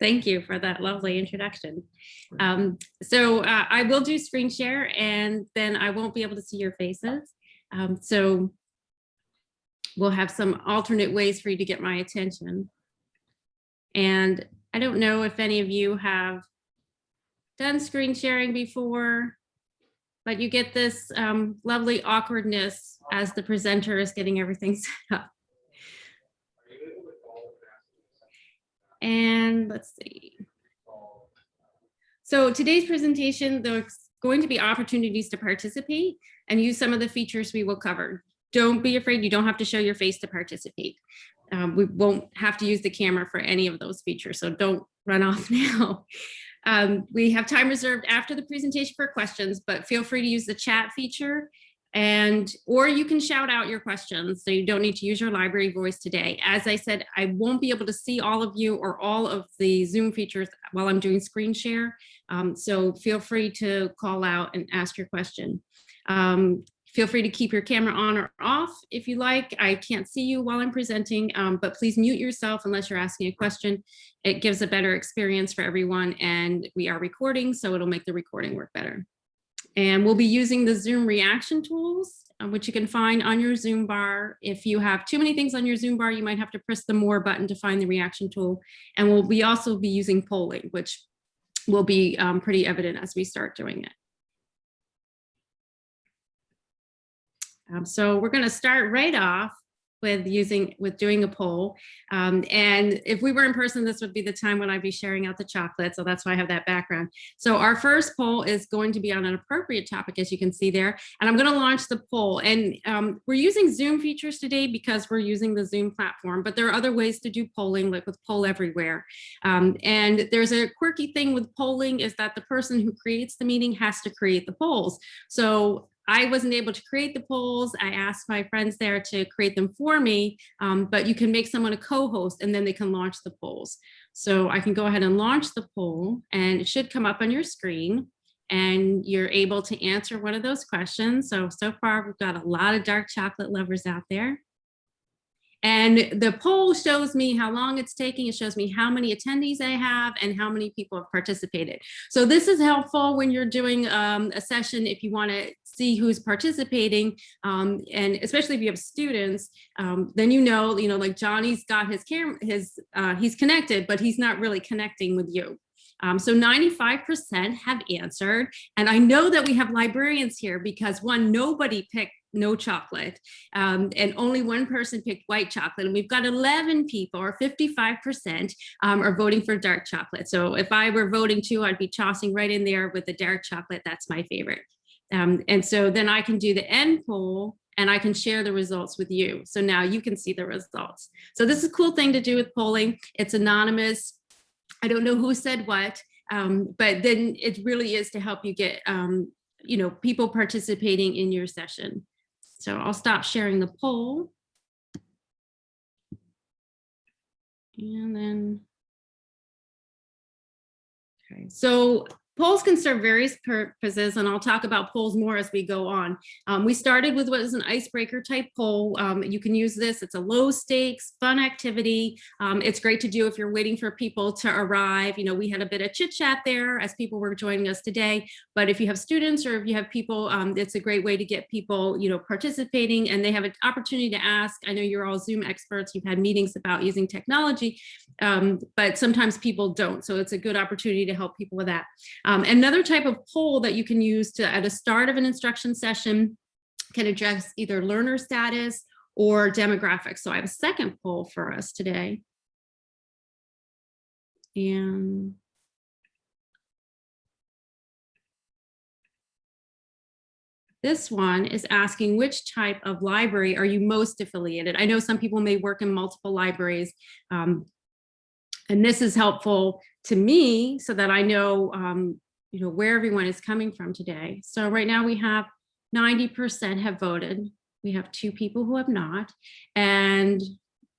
Thank you for that lovely introduction. I will do screen share and then I won't be able to see your faces. So we'll have some alternate ways for you to get my attention. And I don't know if any of you have done screen sharing before, but you get this lovely awkwardness as the presenter is getting everything set up. And let's see. So today's presentation, there's going to be opportunities to participate and use some of the features we will cover. Don't be afraid, you don't have to show your face to participate. We won't have to use the camera for any of those features, so don't run off now. We have time reserved after the presentation for questions, but feel free to use the chat feature or you can shout out your questions, so you don't need to use your library voice today. As I said, I won't be able to see all of you or all of the Zoom features while I'm doing screen share. So feel free to call out and ask your question. Feel free to keep your camera on or off if you like. I can't see you while I'm presenting, but please mute yourself unless you're asking a question. It gives a better experience for everyone, and we are recording, so it'll make the recording work better. And we'll be using the Zoom reaction tools, which you can find on your Zoom bar. If you have too many things on your Zoom bar, you might have to press the more button to find the reaction tool. And we'll also be using polling, which will be pretty evident as we start doing it. So we're going to start right off with doing a poll. And if we were in person, this would be the time when I'd be sharing out the chocolate. So that's why I have that background. So our first poll is going to be on an appropriate topic, as you can see there. And I'm going to launch the poll. And we're using Zoom features today because we're using the Zoom platform, but there are other ways to do polling, like with Poll Everywhere. And there's a quirky thing with polling is that the person who creates the meeting has to create the polls. So I wasn't able to create the polls. I asked my friends there to create them for me, but you can make someone a co-host and then they can launch the polls. So I can go ahead and launch the poll and it should come up on your screen and you're able to answer one of those questions. So far we've got a lot of dark chocolate lovers out there. And the poll shows me how long it's taking. It shows me how many attendees I have and how many people have participated. So this is helpful when you're doing a session if you want to see who's participating, and especially if you have students, then you know, like Johnny's got his camera, he's connected, but he's not really connecting with you. So 95% have answered, and I know that we have librarians here because nobody picked no chocolate, and only one person picked white chocolate, and we've got 11 people, or 55%, are voting for dark chocolate. So if I were voting too, I'd be tossing right in there with the dark chocolate. That's my favorite. And so then I can do the end poll and I can share the results with you. So now you can see the results. So this is a cool thing to do with polling. It's anonymous. I don't know who said what, but then it really is to help you get people participating in your session. So I'll stop sharing the poll. And then, okay, so polls can serve various purposes, and I'll talk about polls more as we go on. We started with what is an icebreaker type poll. You can use this. It's a low stakes, fun activity. It's great to do if you're waiting for people to arrive. We had a bit of chit chat there as people were joining us today, but if you have students or if you have people, it's a great way to get people, participating, and they have an opportunity to ask. I know you're all Zoom experts. You've had meetings about using technology, but sometimes people don't. So it's a good opportunity to help people with that. Another type of poll that you can use at the start of an instruction session can address either learner status or demographics. So I have a second poll for us today. And this one is asking which type of library are you most affiliated? I know some people may work in multiple libraries, and this is helpful to me so that I know, where everyone is coming from today. So right now we have 90% have voted. We have 2 people who have not. And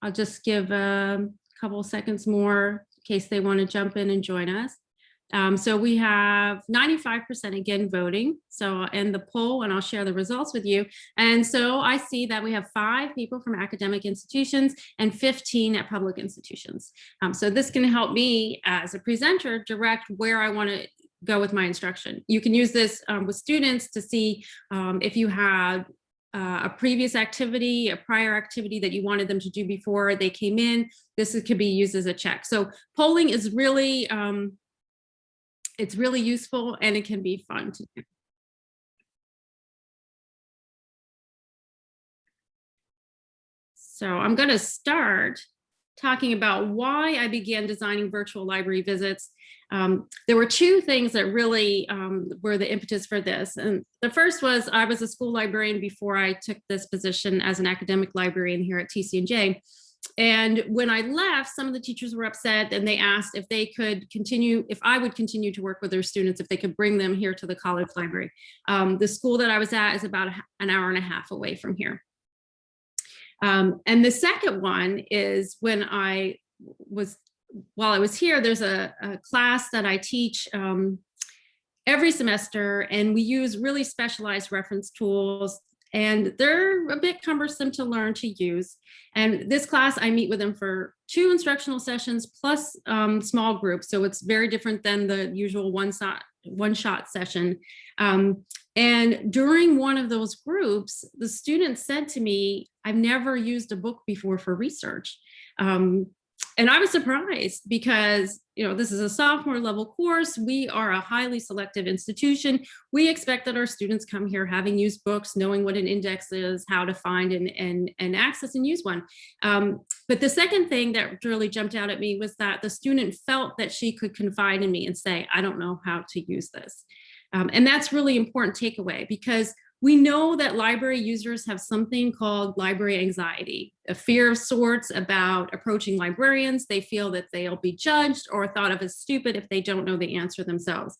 I'll just give a couple seconds more in case they want to jump in and join us. So we have 95% again voting. So I'll end the poll and I'll share the results with you. And so I see that we have 5 people from academic institutions and 15 at public institutions. So this can help me as a presenter direct where I want to go with my instruction. You can use this with students to see if you had a previous activity, a prior activity that you wanted them to do before they came in. This could be used as a check. So polling is really, it's really useful and it can be fun to do. So I'm going to start talking about why I began designing virtual library visits. There were 2 things that really were the impetus for this. And the first was I was a school librarian before I took this position as an academic librarian here at TC&J. And when I left, some of the teachers were upset and they asked if they could continue, if I would continue to work with their students, if they could bring them here to the college library. The school that I was at is about an hour and a half away from here. And the second one is when while I was here, there's a class that I teach every semester, and we use really specialized reference tools, and they're a bit cumbersome to learn to use. And this class, I meet with them for 2 instructional sessions plus small groups. So it's very different than the usual one-shot session. And during one of those groups, the student said to me, "I've never used a book before for research." And I was surprised because, this is a sophomore level course. We are a highly selective institution. We expect that our students come here having used books, knowing what an index is, how to find and access and use one. But the second thing that really jumped out at me was that the student felt that she could confide in me and say, "I don't know how to use this." And that's really important takeaway, because we know that library users have something called library anxiety, a fear of sorts about approaching librarians. They feel that they'll be judged or thought of as stupid if they don't know the answer themselves.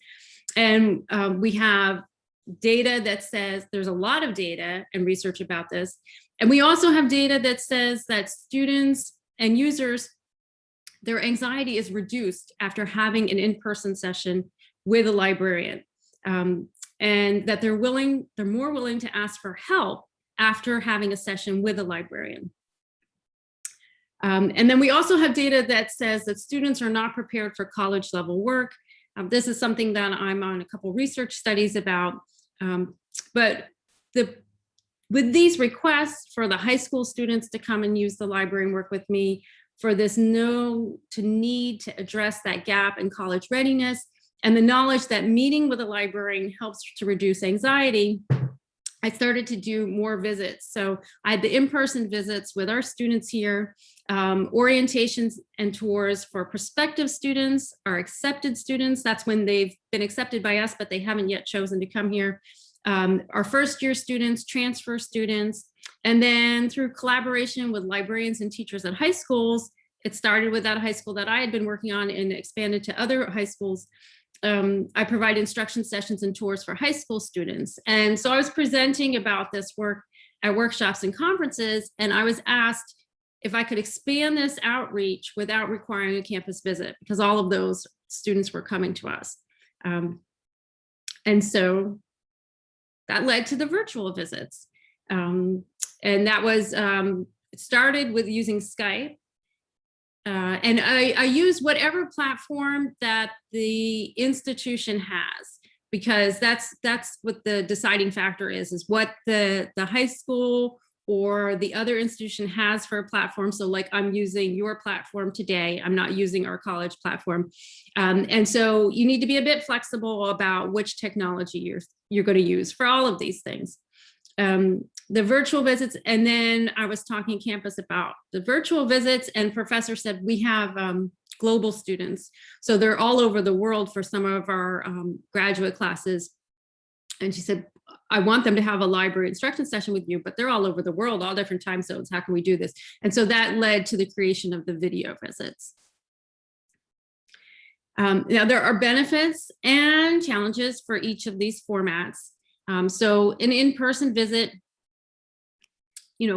And we have data that says, there's a lot of data and research about this. And we also have data that says that students and users, their anxiety is reduced after having an in-person session with a librarian. And that they're more willing to ask for help after having a session with a librarian. And then we also have data that says that students are not prepared for college level work. This is something that I'm on a couple research studies about. But with these requests for the high school students to come and use the library and work with me, for this need to address that gap in college readiness, and the knowledge that meeting with a librarian helps to reduce anxiety, I started to do more visits. So I had the in-person visits with our students here, orientations and tours for prospective students, our accepted students. That's when they've been accepted by us, but they haven't yet chosen to come here. Our first-year students, transfer students, and then through collaboration with librarians and teachers at high schools, it started with that high school that I had been working on and expanded to other high schools. I provide instruction sessions and tours for high school students. And so I was presenting about this work at workshops and conferences, and I was asked if I could expand this outreach without requiring a campus visit, because all of those students were coming to us. And so that led to the virtual visits. And that was, it started with using Skype. And I use whatever platform that the institution has, because that's what the deciding factor is what the high school or the other institution has for a platform. So like I'm using your platform today, I'm not using our college platform. And so you need to be a bit flexible about which technology you're going to use for all of these things. The virtual visits, and then I was talking campus about the virtual visits, and professor said we have global students, so they're all over the world for some of our graduate classes. And she said, I want them to have a library instruction session with you, but they're all over the world, all different time zones. How can we do this? And so that led to the creation of the video visits. Now there are benefits and challenges for each of these formats. So an in-person visit,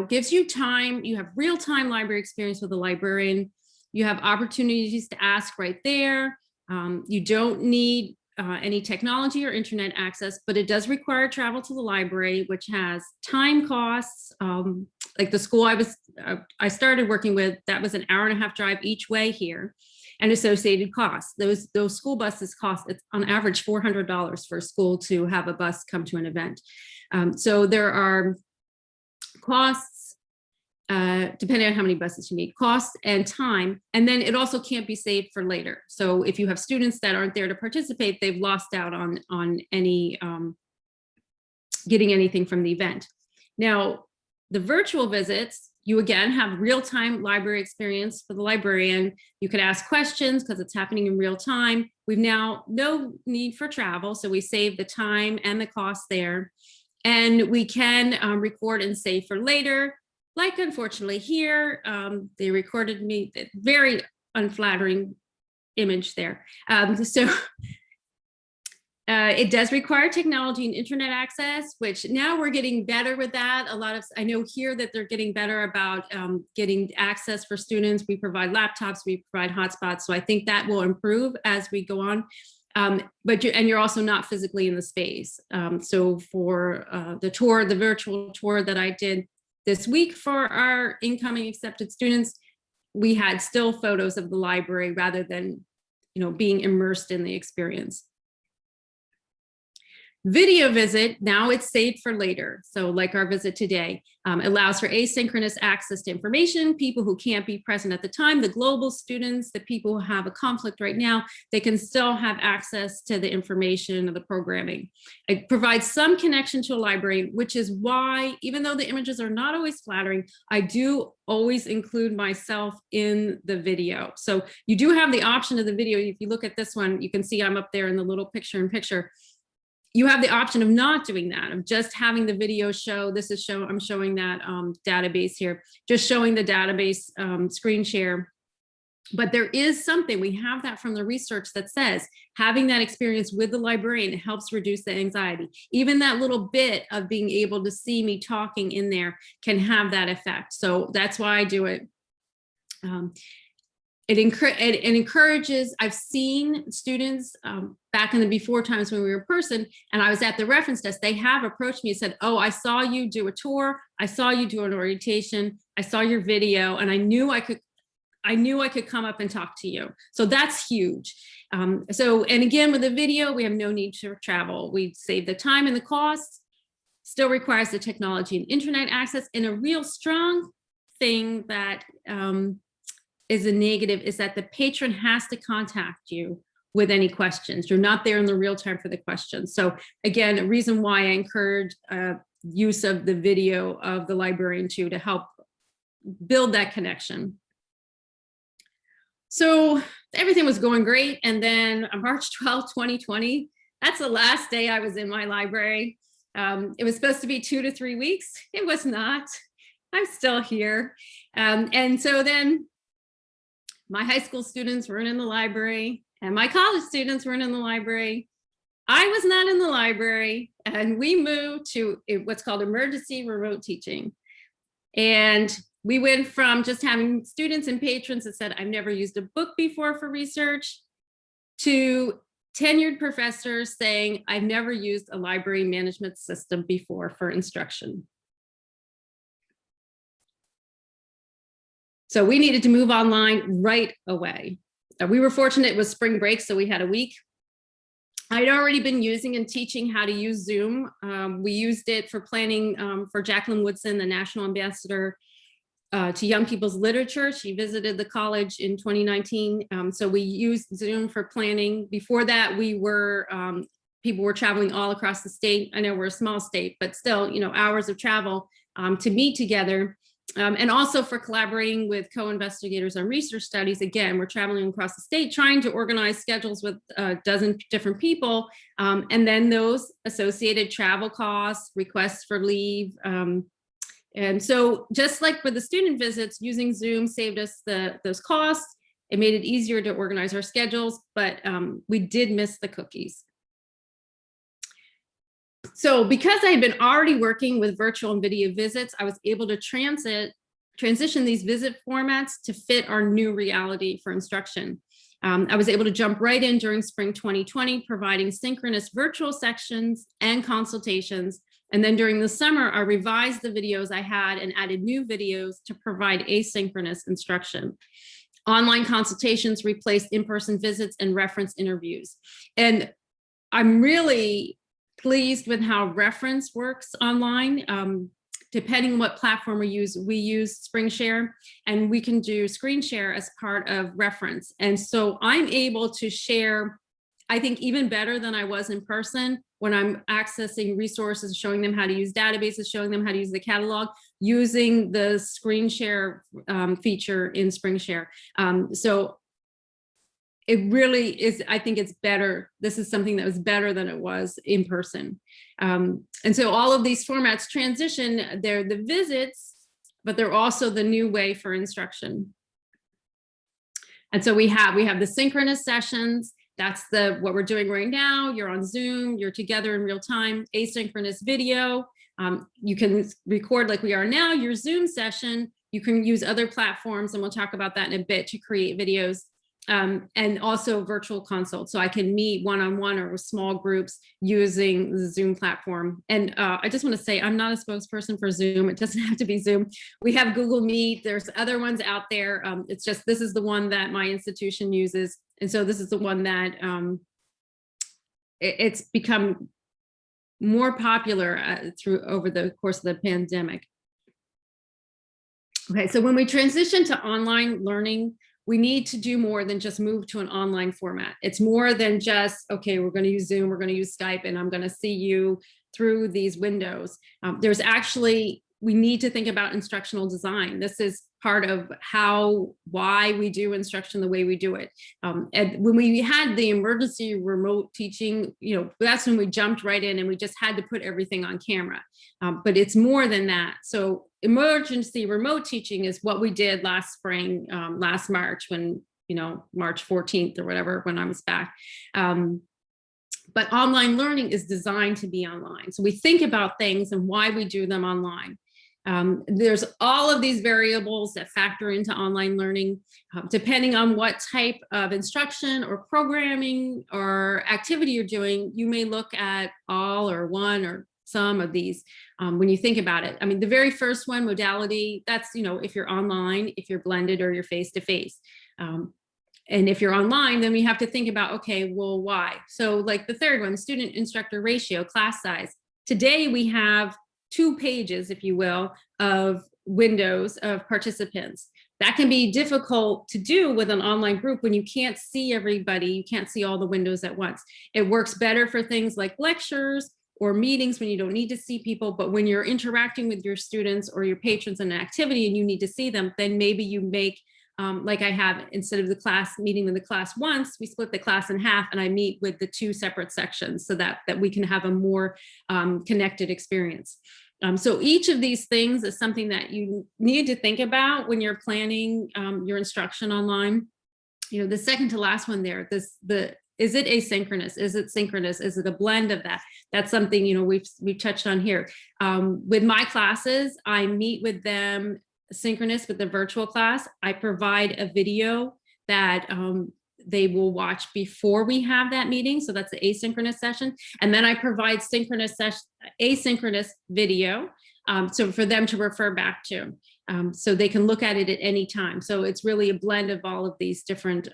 gives you time. You have real-time library experience with a librarian. You have opportunities to ask right there. You don't need any technology or internet access, but it does require travel to the library, which has time costs. Like the school I started working with, that was an hour-and-a-half drive each way here, and associated costs. Those school buses cost, it's on average $400 for a school to have a bus come to an event. So there are costs, depending on how many buses you need, cost and time. And then it also can't be saved for later. So if you have students that aren't there to participate, they've lost out on any getting anything from the event. Now, the virtual visits, you again have real-time library experience for the librarian. You could ask questions because it's happening in real time. We've now no need for travel, so we save the time and the cost there. And we can record and save for later. Like, unfortunately here, they recorded me, very unflattering image there. It does require technology and internet access, which now we're getting better with that. I know here that they're getting better about getting access for students. We provide laptops, we provide hotspots. So I think that will improve as we go on. But you're also not physically in the space. So for the virtual tour that I did this week for our incoming accepted students, we had still photos of the library rather than, being immersed in the experience. Video visit, now it's saved for later. So like our visit today, allows for asynchronous access to information. People who can't be present at the time, the global students, the people who have a conflict right now, they can still have access to the information of the programming. It provides some connection to a library, which is why, even though the images are not always flattering, I do always include myself in the video. So you do have the option of the video. If you look at this one, you can see I'm up there in the little picture-in-picture. You have the option of not doing that, of just having the video show. I'm showing that database here, just showing the database screen share. But there is something, we have that from the research that says having that experience with the librarian helps reduce the anxiety. Even that little bit of being able to see me talking in there can have that effect. So that's why I do it. It encourages, I've seen students back in the before times when we were in person, and I was at the reference desk, they have approached me and said, oh, I saw you do a tour, I saw you do an orientation, I saw your video, and I knew I could come up and talk to you. So that's huge. And again, with the video, we have no need to travel. We save the time and the cost, still requires the technology and internet access. And a real strong thing that is a negative is that the patron has to contact you with any questions. You're not there in the real time for the questions. So again, a reason why I encourage use of the video of the librarian too, to help build that connection. So everything was going great. And then on March 12, 2020, that's the last day I was in my library. It was supposed to be 2 to 3 weeks. It was not. I'm still here. And so then my high school students weren't in the library and my college students weren't in the library. I was not in the library, and we moved to what's called emergency remote teaching. And we went from just having students and patrons that said, I've never used a book before for research, to tenured professors saying, I've never used a library management system before for instruction. So we needed to move online right away. We were fortunate it was spring break, so we had a week. I'd already been using and teaching how to use Zoom. We used it for planning for Jacqueline Woodson, the National Ambassador to Young People's Literature. She visited the college in 2019. So we used Zoom for planning. Before that, people were traveling all across the state. I know we're a small state, but still, hours of travel to meet together. And also for collaborating with co-investigators on research studies. Again, we're traveling across the state, trying to organize schedules with a dozen different people. And then those associated travel costs, requests for leave. And so just like with the student visits, using Zoom saved us those costs. It made it easier to organize our schedules, but we did miss the cookies. So because I had been already working with virtual and video visits, I was able to transition these visit formats to fit our new reality for instruction. I was able to jump right in during spring 2020, providing synchronous virtual sections and consultations. And then during the summer, I revised the videos I had and added new videos to provide asynchronous instruction. Online consultations replaced in-person visits and reference interviews. And I'm really pleased with how reference works online. Depending on what platform we use SpringShare, and we can do screen share as part of reference. And so I'm able to share, I think, even better than I was in person when I'm accessing resources, showing them how to use databases, showing them how to use the catalog, using the screen share feature in SpringShare. So it really is, I think it's better. This is something that was better than it was in person. And so all of these formats transition, they're the visits, but they're also the new way for instruction. And so we have the synchronous sessions. That's what we're doing right now. You're on Zoom, you're together in real time. Asynchronous video. You can record like we are now, your Zoom session. You can use other platforms, and we'll talk about that in a bit, to create videos. And also virtual consults. So I can meet one-on-one or with small groups using the Zoom platform. And I just want to say, I'm not a spokesperson for Zoom. It doesn't have to be Zoom. We have Google Meet. There's other ones out there. It's just, this is the one that my institution uses. And so this is the one that it's become more popular over the course of the pandemic. Okay, so when we transition to online learning, we need to do more than just move to an online format. It's more than just, okay, we're going to use Zoom, we're going to use Skype, and I'm going to see you through these windows. There's actually, we need to think about instructional design. This is part of why we do instruction the way we do it. And when we had the emergency remote teaching, that's when we jumped right in and we just had to put everything on camera. But it's more than that. So emergency remote teaching is what we did last spring, last March, when, March 14th or whatever, when I was back. But online learning is designed to be online. So we think about things and why we do them online. There's all of these variables that factor into online learning. Depending on what type of instruction or programming or activity you're doing, you may look at all or one or some of these when you think about it. I mean, the very first one, modality, that's, if you're online, if you're blended, or you're face-to-face. And if you're online, then we have to think about, okay, well, why? So like the third one, student instructor ratio, class size. Today we have 2 pages, if you will, of windows of participants. That can be difficult to do with an online group when you can't see everybody, you can't see all the windows at once. It works better for things like lectures or meetings when you don't need to see people, but when you're interacting with your students or your patrons in an activity and you need to see them, then maybe you make, like I have, instead of the class meeting with the class once, we split the class in half and I meet with the 2 separate sections so that we can have a more connected experience. So each of these things is something that you need to think about when you're planning your instruction online. The second to last one there, is it asynchronous? Is it synchronous? Is it a blend of that? That's something, we've touched on here. With my classes, I meet with them synchronous with the virtual class. I provide a video that they will watch before we have that meeting. So that's the asynchronous session. And then I provide asynchronous video. So for them to refer back to, so they can look at it at any time. So it's really a blend of all of these different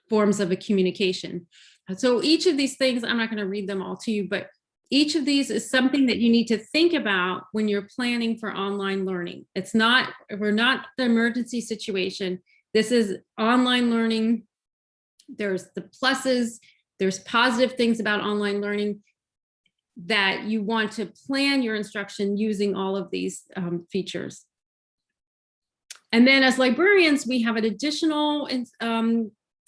forms of a communication. So each of these things, I'm not going to read them all to you, but each of these is something that you need to think about when you're planning for online learning. We're not the emergency situation. This is online learning. There's the pluses, there's positive things about online learning that you want to plan your instruction using all of these features. And then as librarians, we have an additional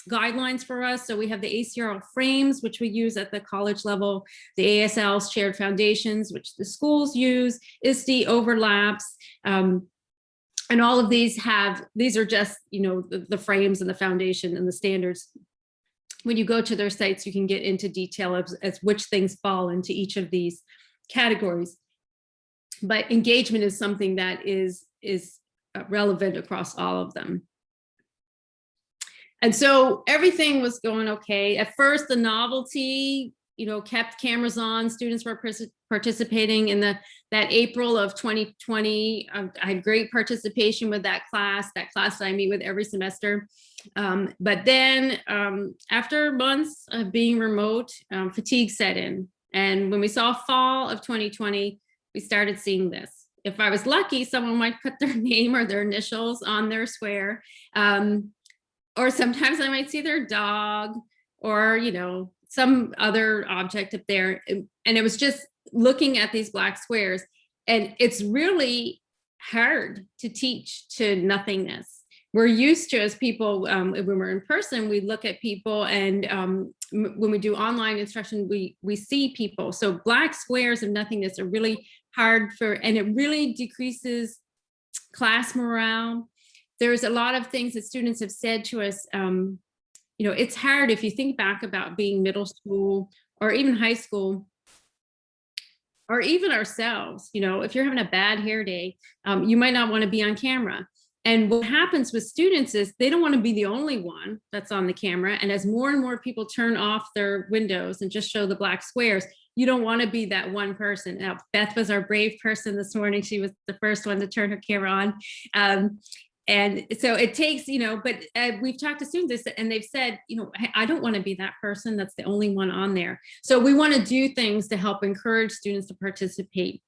guidelines for us. So we have the ACRL frames, which we use at the college level, the ASL's shared foundations, which the schools use, ISTE overlaps, and all of these are just, the frames and the foundation and the standards. When you go to their sites, you can get into detail as which things fall into each of these categories. But engagement is something that is relevant across all of them. And so everything was going okay. At first, the novelty, kept cameras on. Students were participating in that April of 2020. I had great participation with that class that I meet with every semester. But then after months of being remote, fatigue set in. And when we saw fall of 2020, we started seeing this. If I was lucky, someone might put their name or their initials on their square. Or sometimes I might see their dog or, some other object up there. And it was just looking at these black squares. And it's really hard to teach to nothingness. We're used to, as people, when we're in person, we look at people, and when we do online instruction, we see people. So black squares of nothingness are really hard and it really decreases class morale. There's a lot of things that students have said to us. It's hard if you think back about being middle school or even high school, or even ourselves. If you're having a bad hair day, you might not want to be on camera. And what happens with students is they don't want to be the only one that's on the camera. And as more and more people turn off their windows and just show the black squares, you don't want to be that one person. Now, Beth was our brave person this morning. She was the first one to turn her camera on. And so it takes, but we've talked to students and they've said, hey, I don't want to be that person that's the only one on there. So we want to do things to help encourage students to participate.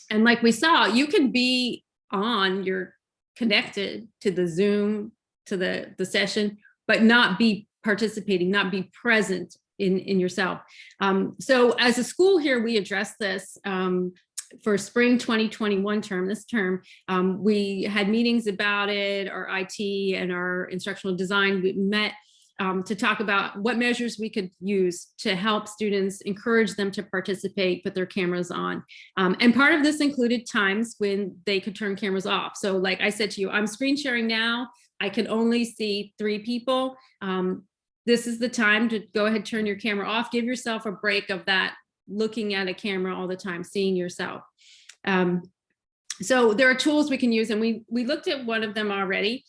And like we saw, you can be on, you're connected to the Zoom, to the session, but not be participating, not be present in yourself. So as a school here, we address this. For spring 2021 term, this term, we had meetings about it. Our IT and our instructional design, we met to talk about what measures we could use to help students, encourage them to participate, put their cameras on. And part of this included times when they could turn cameras off. So like I said to you, I'm screen sharing now. I can only see 3 people. This is the time to go ahead, turn your camera off, give yourself a break of that looking at a camera all the time, seeing yourself. So there are tools we can use, and we looked at one of them already.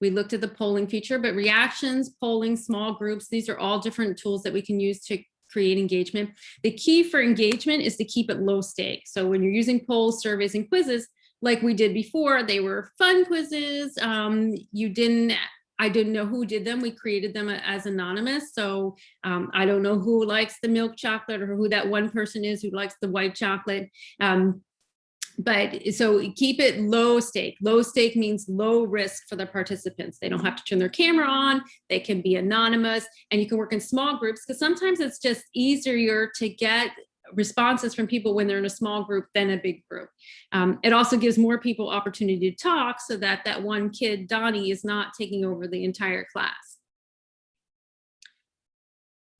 We looked at the polling feature, but reactions, polling, small groups, these are all different tools that we can use to create engagement. The key for engagement is to keep it low stakes. So when you're using polls, surveys, and quizzes, like we did before, they were fun quizzes. I didn't know who did them. We created them as anonymous. So I don't know who likes the milk chocolate or who that one person is who likes the white chocolate. But so keep it low stake. Low stake means low risk for the participants. They don't have to turn their camera on. They can be anonymous, and you can work in small groups because sometimes it's just easier to get responses from people when they're in a small group than a big group. It also gives more people opportunity to talk so that that one kid, Donnie, is not taking over the entire class.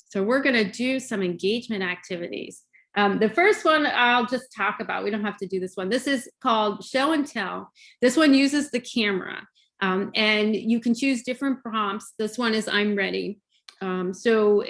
So we're going to do some engagement activities. The first one I'll just talk about. We don't have to do this one. This is called Show and Tell. This one uses the camera, and you can choose different prompts. This one is I'm ready. So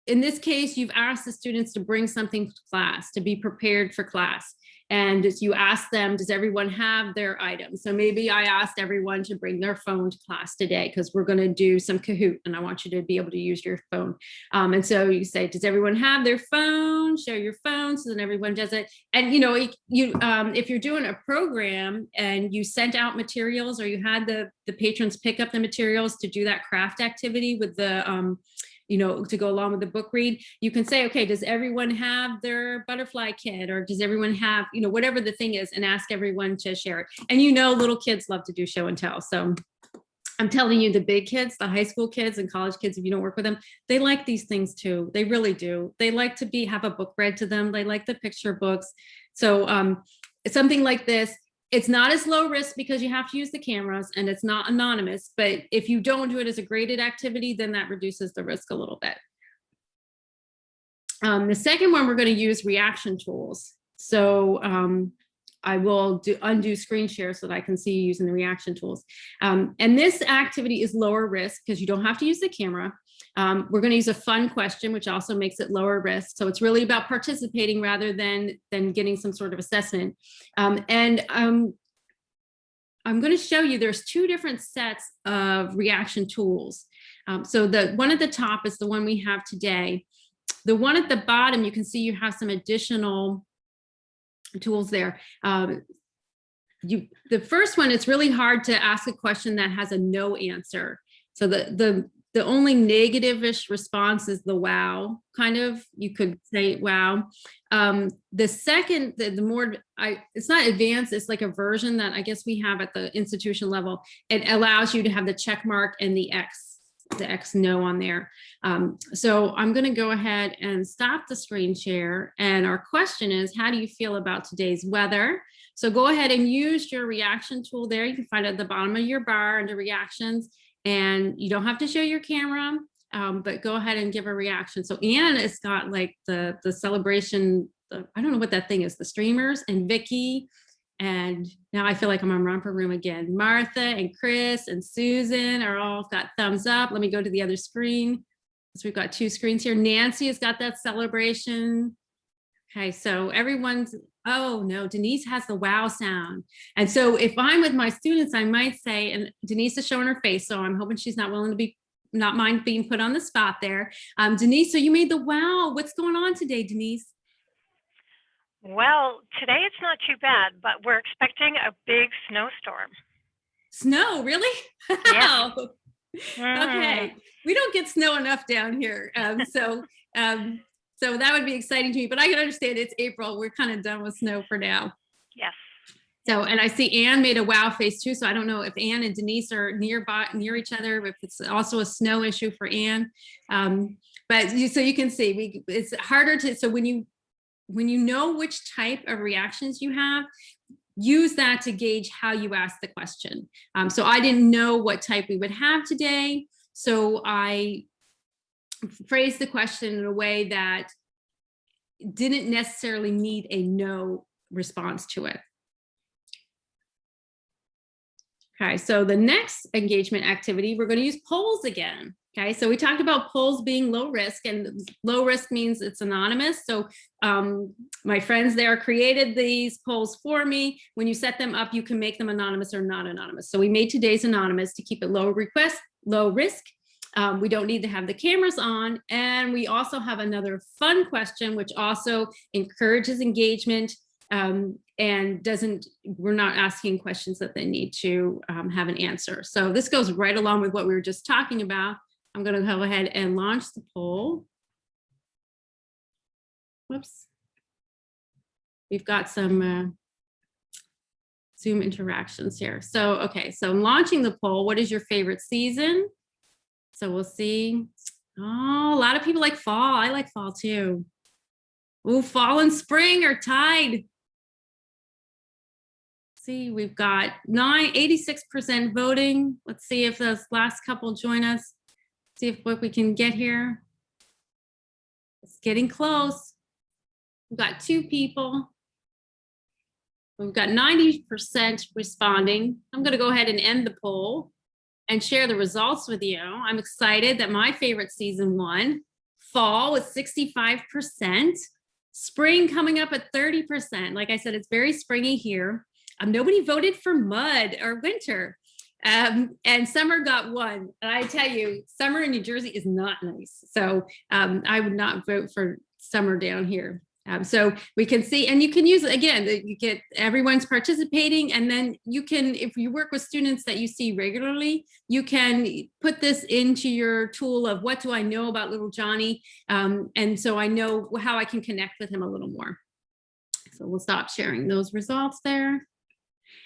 in this case, you've asked the students to bring something to class, to be prepared for class. And you ask them, does everyone have their items? So maybe I asked everyone to bring their phone to class today because we're going to do some Kahoot and I want you to be able to use your phone. And so you say, does everyone have their phone? Share your phone. So then everyone does it. And if you're doing a program and you sent out materials or you had the patrons pick up the materials to do that craft activity with the to go along with the book read, you can say, okay, does everyone have their butterfly kit, or does everyone have, whatever the thing is, and ask everyone to share it. And little kids love to do show and tell. So I'm telling you, the big kids, the high school kids and college kids, if you don't work with them, they like these things too. They really do. They like to have a book read to them. They like the picture books. So something like this, it's not as low risk because you have to use the cameras and it's not anonymous, but if you don't do it as a graded activity, then that reduces the risk a little bit. The second one, we're going to use reaction tools. So I will undo screen share so that I can see you using the reaction tools. And this activity is lower risk because you don't have to use the camera. We're going to use a fun question, which also makes it lower risk. So it's really about participating rather than getting some sort of assessment. I'm going to show you there's two different sets of reaction tools. So the one at the top is the one we have today. The one at the bottom, you can see you have some additional tools there. The first one, it's really hard to ask a question that has a no answer. So the only negative-ish response is the wow, kind of. You could say wow. The second, the more, it's not advanced, it's like a version that I guess we have at the institution level. It allows you to have the check mark and the X no on there. So I'm going to go ahead and stop the screen share. And our question is, how do you feel about today's weather? So go ahead and use your reaction tool there. You can find it at the bottom of your bar under reactions. And you don't have to show your camera, but go ahead and give a reaction. So Anne has got like the celebration, I don't know what that thing is, the streamers, and Vicky. And now I feel like I'm on Romper Room again. Martha and Chris and Susan are all got thumbs up. Let me go to the other screen. So we've got two screens here. Nancy has got that celebration. Okay, so everyone's, oh no, Denise has the wow sound. And so if I'm with my students, I might say, and Denise is showing her face, so I'm hoping she's not willing to be, not mind being put on the spot there. Denise, so you made the wow. What's going on today, Denise? Well, today it's not too bad, but we're expecting a big snowstorm. Snow, really? Yeah. Okay, we don't get snow enough down here. So that would be exciting to me, but I can understand it's April. We're kind of done with snow for now. Yes. So, and I see Anne made a wow face too. So I don't know if Anne and Denise are near each other, if it's also a snow issue for Anne. But so you can see, it's harder to, so when you know which type of reactions you have, use that to gauge how you ask the question. So I didn't know what type we would have today. So I phrased the question in a way that didn't necessarily need a no response to it. Okay, so the next engagement activity, we're going to use polls again. Okay, so we talked about polls being low risk, and low risk means it's anonymous. So my friends there created these polls for me. When you set them up, you can make them anonymous or not anonymous. So we made today's anonymous to keep it low risk. We don't need to have the cameras on. And we also have another fun question, which also encourages engagement and we're not asking questions that they need to have an answer. So this goes right along with what we were just talking about. I'm going to go ahead and launch the poll. Whoops. We've got some Zoom interactions here. So, okay, so I'm launching the poll. What is your favorite season? So we'll see. Oh, a lot of people like fall. I like fall too. Oh, fall and spring are tied. See, we've got 86% voting. Let's see if those last couple join us. See if what we can get here. It's getting close. We've got 2 people. We've got 90% responding. I'm going to go ahead and end the poll and share the results with you. I'm excited that my favorite season won. Fall with 65%. Spring coming up at 30%. Like I said, it's very springy here. Nobody voted for mud or winter. And summer got 1. And I tell you, summer in New Jersey is not nice. So I would not vote for summer down here. So we can see, and you can use it again, you get everyone's participating, and then you can, if you work with students that you see regularly, you can put this into your tool of what do I know about little Johnny? And so I know how I can connect with him a little more. So we'll stop sharing those results there.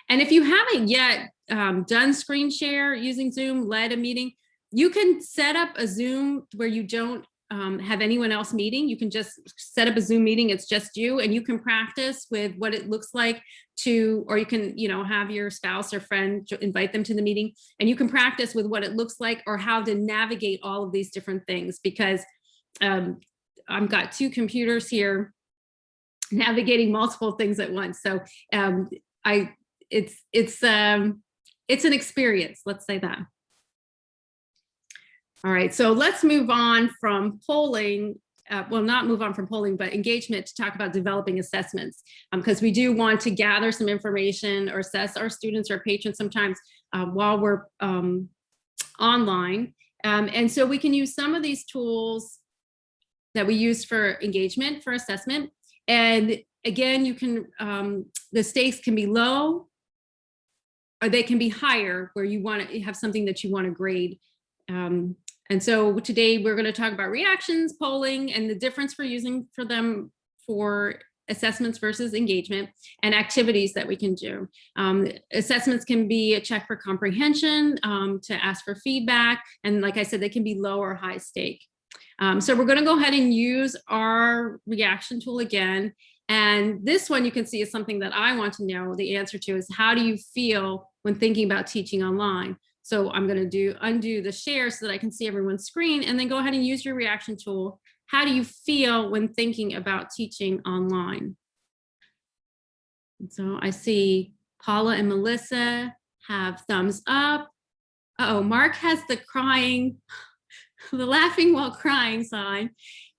And if you haven't yet done screen share using Zoom, led a meeting, you can set up a Zoom where you don't have anyone else meeting. You can just set up a Zoom meeting. It's just you, and you can practice with what it looks like to, or you can, have your spouse or friend invite them to the meeting, and you can practice with what it looks like or how to navigate all of these different things, because I've got 2 computers here navigating multiple things at once. So it's an experience, let's say that. All right, so let's move on from polling well, not move on from polling, but engagement to talk about developing assessments, because we do want to gather some information or assess our students or patrons sometimes while we're online. And so we can use some of these tools that we use for engagement, for assessment. And again, you can, the stakes can be low or they can be higher where you want to have something that you want to grade. And so today we're going to talk about reactions, polling, and the difference for using for them for assessments versus engagement, and activities that we can do. Assessments can be a check for comprehension, to ask for feedback. And like I said, they can be low or high stake. So we're going to go ahead and use our reaction tool again. And this one you can see is something that I want to know the answer to, is how do you feel when thinking about teaching online? So I'm going to undo the share so that I can see everyone's screen, and then go ahead and use your reaction tool. How do you feel when thinking about teaching online? And so I see Paula and Melissa have thumbs up. Uh-oh, Mark has the crying, the laughing while crying sign.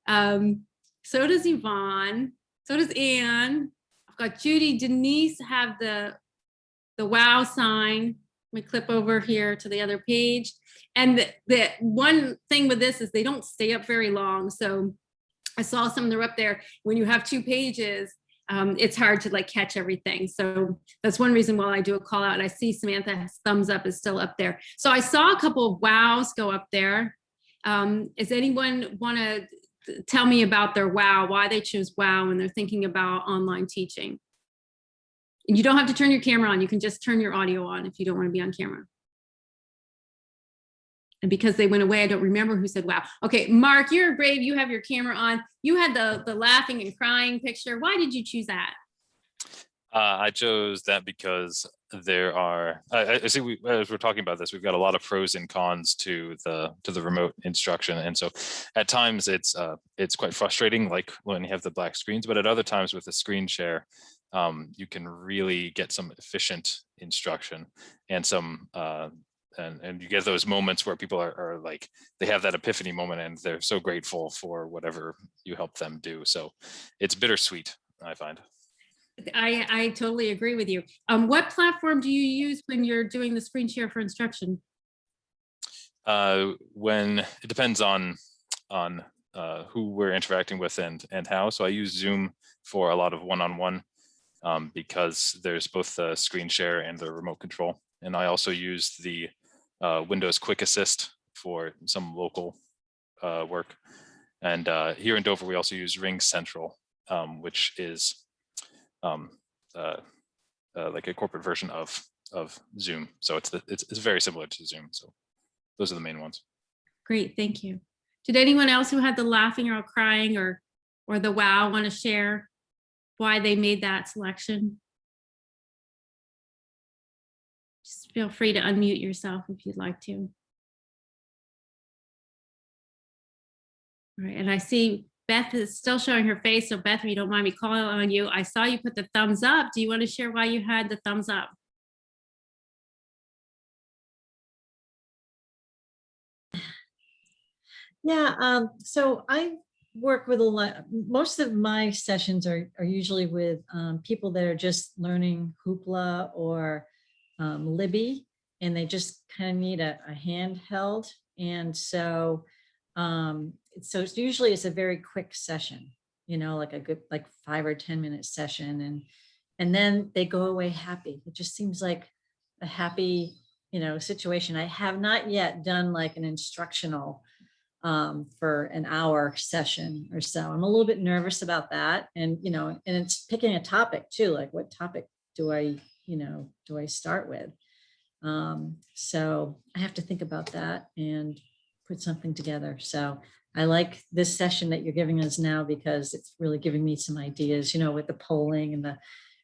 So does Yvonne. So does Anne. I've got Judy, Denise have the wow sign. We clip over here to the other page. And the one thing with this is they don't stay up very long. So I saw some that are up there. When you have 2 pages, it's hard to like catch everything. So that's one reason why I do a call out. And I see Samantha's thumbs up is still up there. So I saw a couple of wows go up there. Does anyone want to tell me about their wow, why they choose wow when they're thinking about online teaching? And you don't have to turn your camera on. You can just turn your audio on if you don't want to be on camera. And because they went away, I don't remember who said wow. Okay, Mark, you're brave. You have your camera on. You had the laughing and crying picture. Why did you choose that? I chose that because there are, I see as we're talking about this, we've got a lot of pros and cons to the remote instruction. And so at times it's quite frustrating, like when you have the black screens, but at other times with the screen share, you can really get some efficient instruction and some, and you get those moments where people are like, they have that epiphany moment and they're so grateful for whatever you help them do. So it's bittersweet, I find. I totally agree with you. What platform do you use when you're doing the screen share for instruction? When it depends on who we're interacting with and how. So I use Zoom for a lot of one-on-one because there's both the screen share and the remote control. And I also use the Windows Quick Assist for some local work. And here in Dover, we also use Ring Central, which is like a corporate version of Zoom. So it's very similar to Zoom. So those are the main ones. Great, thank you. Did anyone else who had the laughing or crying or the wow want to share why they made that selection? Just feel free to unmute yourself if you'd like to. All right, and I see Beth is still showing her face. So Beth, if you don't mind me calling on you, I saw you put the thumbs up. Do you want to share why you had the thumbs up? Yeah, so I work with a lot, most of my sessions are usually with people that are just learning Hoopla or Libby, and they just kind of need a handheld. And so it's usually it's a very quick session, you know, like a good, like 5 or 10 minute session. And then they go away happy. It just seems like a happy, you know, situation. I have not yet done like an instructional for an hour session or so. I'm a little bit nervous about that. And, you know, and it's picking a topic too, like what topic do I start with? So I have to think about that and put something together. So I like this session that you're giving us now because it's really giving me some ideas, you know, with the polling and the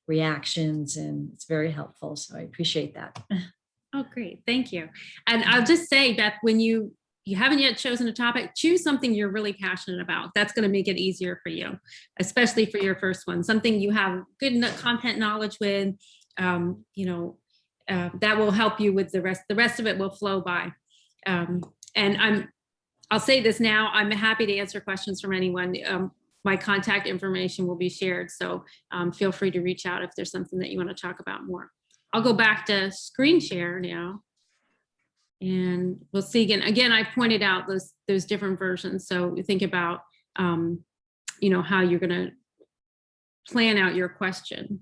reactions, and it's very helpful. So I appreciate that. Oh, great. Thank you. And I'll just say, Beth, when you haven't yet chosen a topic, choose something you're really passionate about. That's going to make it easier for you, especially for your first one, something you have good content knowledge with, that will help you with the rest. The rest of it will flow by. And I'll say this now, I'm happy to answer questions from anyone. My contact information will be shared, so feel free to reach out if there's something that you want to talk about more. I'll go back to screen share now. And we'll see again, I pointed out those different versions. So you think about, how you're going to plan out your question.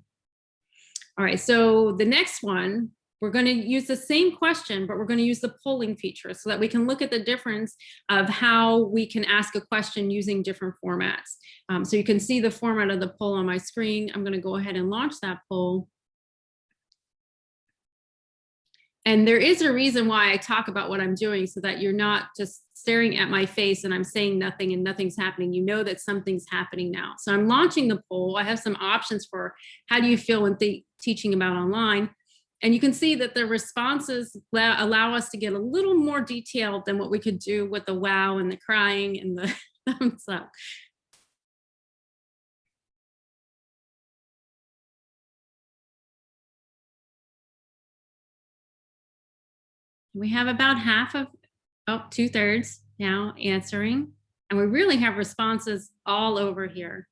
All right, so the next one, we're going to use the same question, but we're going to use the polling feature so that we can look at the difference of how we can ask a question using different formats. So you can see the format of the poll on my screen. I'm going to go ahead and launch that poll. And there is a reason why I talk about what I'm doing, so that you're not just staring at my face and I'm saying nothing and nothing's happening. You know that something's happening now. So I'm launching the poll. I have some options for how do you feel when teaching about online. And you can see that the responses allow us to get a little more detailed than what we could do with the wow and the crying and the thumbs up. We have about half of, 2/3 now answering, and we really have responses all over here.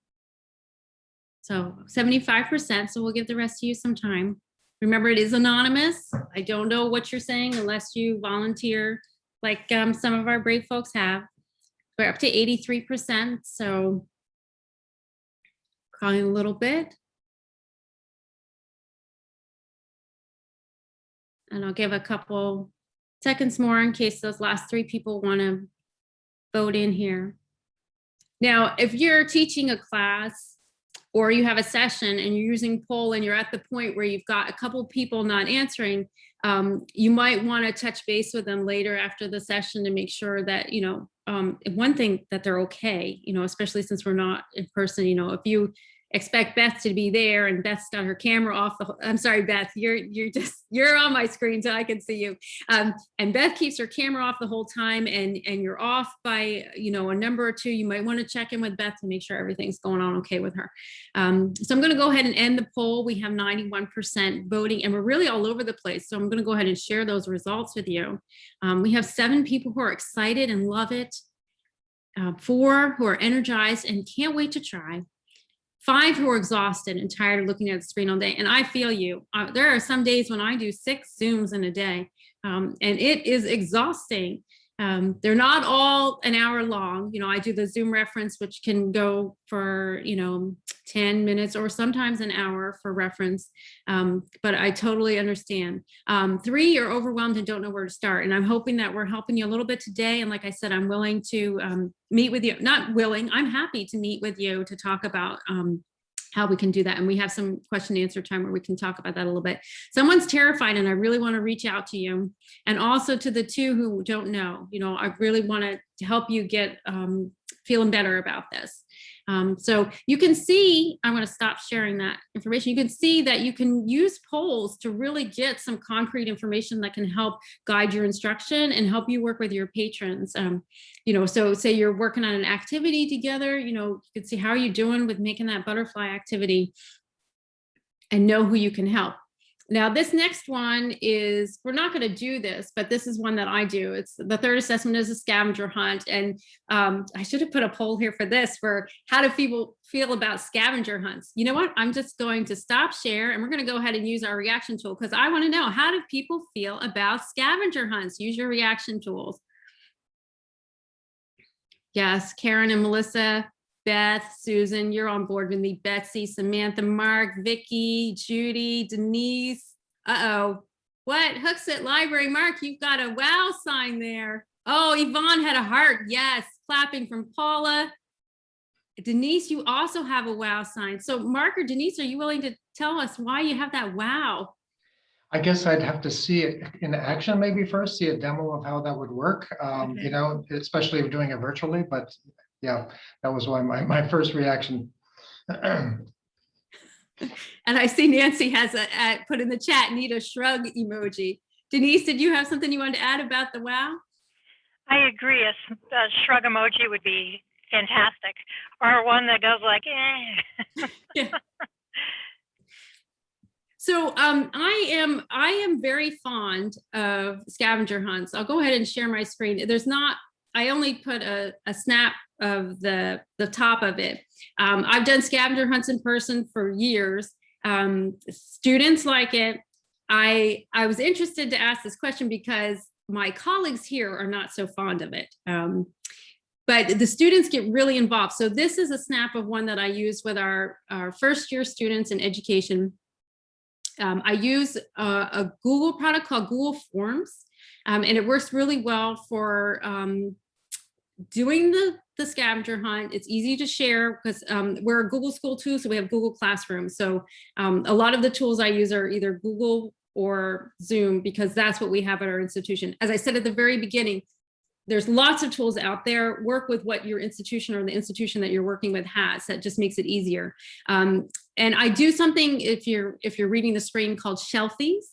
So 75%, so we'll give the rest of you some time. Remember, it is anonymous. I don't know what you're saying unless you volunteer, like some of our brave folks have. We're up to 83%, so calling a little bit. And I'll give a couple seconds more in case those last 3 people want to vote in here. Now, if you're teaching a class or you have a session and you're using poll and you're at the point where you've got a couple people not answering, you might want to touch base with them later after the session to make sure that, one thing, that they're okay, especially since we're not in person. If you expect Beth to be there and Beth's got her camera off I'm sorry, Beth, you're on my screen so I can see you. And Beth keeps her camera off the whole time and you're off by, a number or 2, you might want to check in with Beth to make sure everything's going on okay with her. So I'm going to go ahead and end the poll. We have 91% voting and we're really all over the place. So I'm going to go ahead and share those results with you. We have 7 people who are excited and love it. 4 who are energized and can't wait to try. 5 who are exhausted and tired of looking at the screen all day. And I feel you. There are some days when I do 6 Zooms in a day, and it is exhausting. They're not all an hour long. I do the Zoom reference, which can go for, 10 minutes or sometimes an hour for reference. But I totally understand. 3 are overwhelmed and don't know where to start. And I'm hoping that we're helping you a little bit today. And like I said, I'm willing to meet with you. Not willing, I'm happy to meet with you to talk about how we can do that. And we have some question and answer time where we can talk about that a little bit. Someone's terrified and I really want to reach out to you. And also to the 2 who don't know, I really want to help you get feeling better about this. So you can see, I'm going to stop sharing that information. You can see that you can use polls to really get some concrete information that can help guide your instruction and help you work with your patrons. So say you're working on an activity together, you can see how are you doing with making that butterfly activity and know who you can help. Now, this next one is, we're not going to do this, but this is one that I do. It's the 3rd assessment is a scavenger hunt. And I should have put a poll here for this, for how do people feel about scavenger hunts? You know what? I'm just going to stop share and we're going to go ahead and use our reaction tool because I want to know, how do people feel about scavenger hunts? Use your reaction tools. Yes, Karen and Melissa, Beth, Susan, you're on board with me. Betsy, Samantha, Mark, Vicky, Judy, Denise. Uh-oh. What? Hooks at Library. Mark, you've got a wow sign there. Oh, Yvonne had a heart. Yes. Clapping from Paula. Denise, you also have a wow sign. So Mark or Denise, are you willing to tell us why you have that wow? I guess I'd have to see it in action maybe first, see a demo of how that would work, Okay. Especially if doing it virtually, but yeah, that was why my first reaction. And I see Nancy has put in the chat, need a shrug emoji. Denise, did you have something you wanted to add about the wow? I agree. A shrug emoji would be fantastic, or one that goes like, eh. Yeah. So I am very fond of scavenger hunts. I'll go ahead and share my screen. There's not I only put a snap of the top of it. I've done scavenger hunts in person for years. Students like it. I was interested to ask this question because my colleagues here are not so fond of it. But the students get really involved. So this is a snap of one that I use with our first year students in education. I use a Google product called Google Forms, and it works really well for doing the scavenger hunt. It's easy to share because we're a Google school too, so we have Google Classroom. So a lot of the tools I use are either Google or Zoom because that's what we have at our institution. As I said at the very beginning, there's lots of tools out there. Work with what your institution or the institution that you're working with has. That just makes it easier. And I do something if you're reading the screen called shelfies.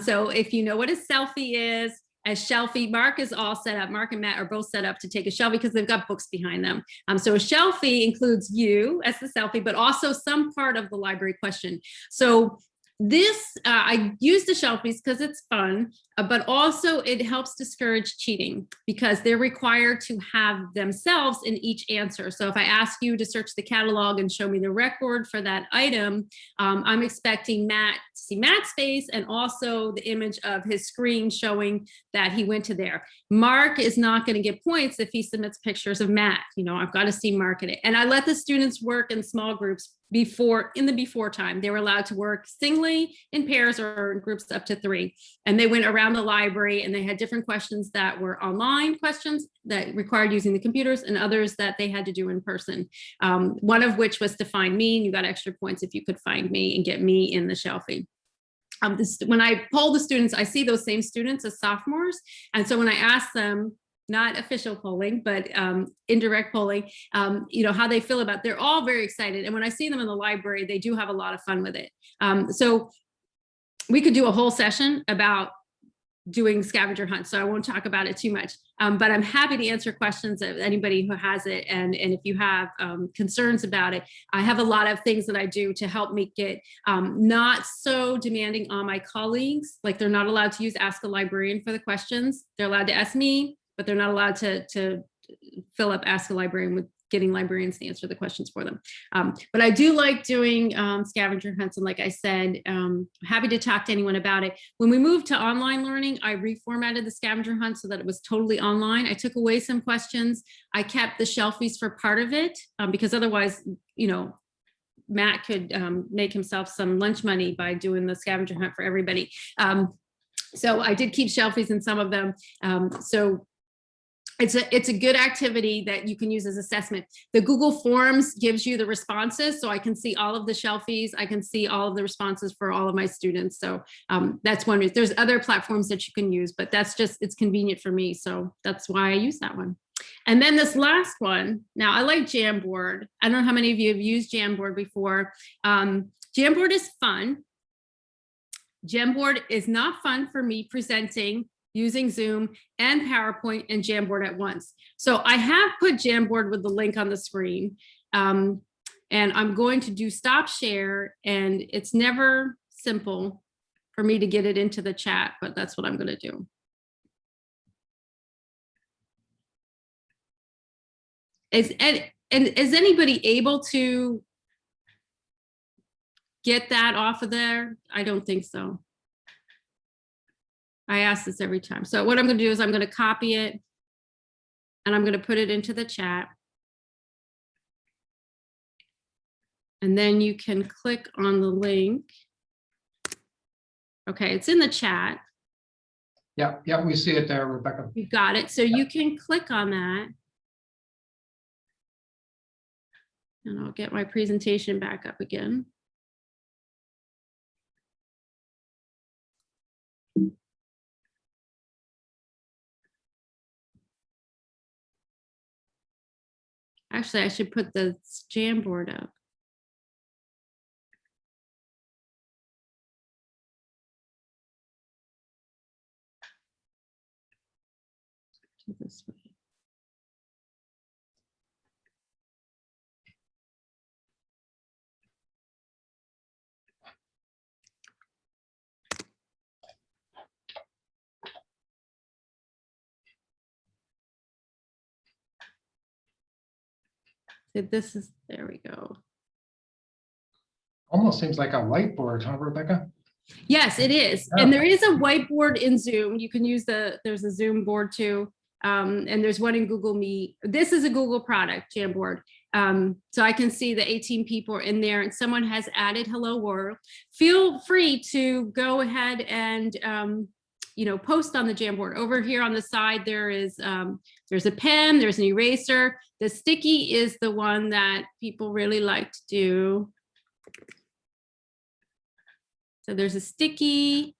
So if you know what a selfie is, a shelfie, Mark is all set up. Mark and Matt are both set up to take a shelfie because they've got books behind them. So a shelfie includes you as the selfie, but also some part of the library question. So this, I use the shelfies because it's fun, but also it helps discourage cheating because they're required to have themselves in each answer. So if I ask you to search the catalog and show me the record for that item, I'm expecting Matt to see Matt's face and also the image of his screen showing that he went to there. Mark is not going to get points if he submits pictures of Matt. You know, I've got to see Mark in it. And I let the students work in small groups in the before time. They were allowed to work singly, in pairs, or in groups up to 3. And they went around the library and they had different questions that were online questions that required using the computers and others that they had to do in person. One of which was to find me, and you got extra points if you could find me and get me in the shelfie. When I poll the students, I see those same students as sophomores. And so when I ask them, not official polling, but indirect polling, you know, how they feel about it, they're all very excited. And when I see them in the library, they do have a lot of fun with it. So we could do a whole session about doing scavenger hunts, so I won't talk about it too much. But I'm happy to answer questions of anybody who has it. And if you have concerns about it, I have a lot of things that I do to help make it not so demanding on my colleagues. Like they're not allowed to use Ask a Librarian for the questions. They're allowed to ask me, but they're not allowed to fill up Ask a Librarian with getting librarians to answer the questions for them. But I do like doing scavenger hunts. And like I said, happy to talk to anyone about it. When we moved to online learning, I reformatted the scavenger hunt so that it was totally online. I took away some questions. I kept the shelfies for part of it because otherwise, you know, Matt could make himself some lunch money by doing the scavenger hunt for everybody. So I did keep shelfies in some of them. So it's a good activity that you can use as assessment. The Google Forms gives you the responses, so I can see all of the shelfies. I can see all of the responses for all of my students. So that's one reason. There's other platforms that you can use, but that's just, it's convenient for me. So that's why I use that one. And then this last one, now I like Jamboard. I don't know how many of you have used Jamboard before. Jamboard is fun. Jamboard is not fun for me presenting using Zoom and PowerPoint and Jamboard at once. So I have put Jamboard with the link on the screen, and I'm going to do stop share, and it's never simple for me to get it into the chat, but that's what I'm going to do. Is anybody able to get that off of there? I don't think so. I ask this every time. So what I'm going to do is I'm going to copy it and I'm going to put it into the chat. And then you can click on the link. Okay, it's in the chat. Yeah, we see it there, Rebecca. You got it. So you can click on that. And I'll get my presentation back up again. Actually, I should put the Jamboard up. This way. This is, there we go. Almost seems like a whiteboard, huh, Rebecca? Yes, it is. Yeah. And there is a whiteboard in Zoom. You can use there's a Zoom board too. And there's one in Google Meet. This is a Google product, Jamboard. So I can see the 18 people are in there and someone has added Hello World. Feel free to go ahead and, post on the Jamboard. Over here on the side, there's a pen, there's an eraser. The sticky is the one that people really like to do. So there's a sticky,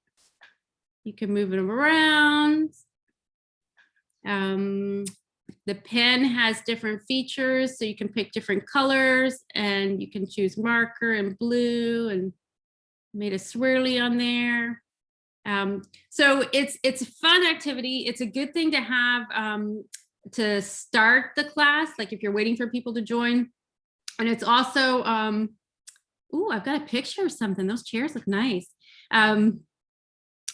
you can move it around. The pen has different features, so you can pick different colors and you can choose marker and blue and made a swirly on there. So it's a fun activity. It's a good thing to have to start the class, like if you're waiting for people to join. And it's also, I've got a picture of something. Those chairs look nice.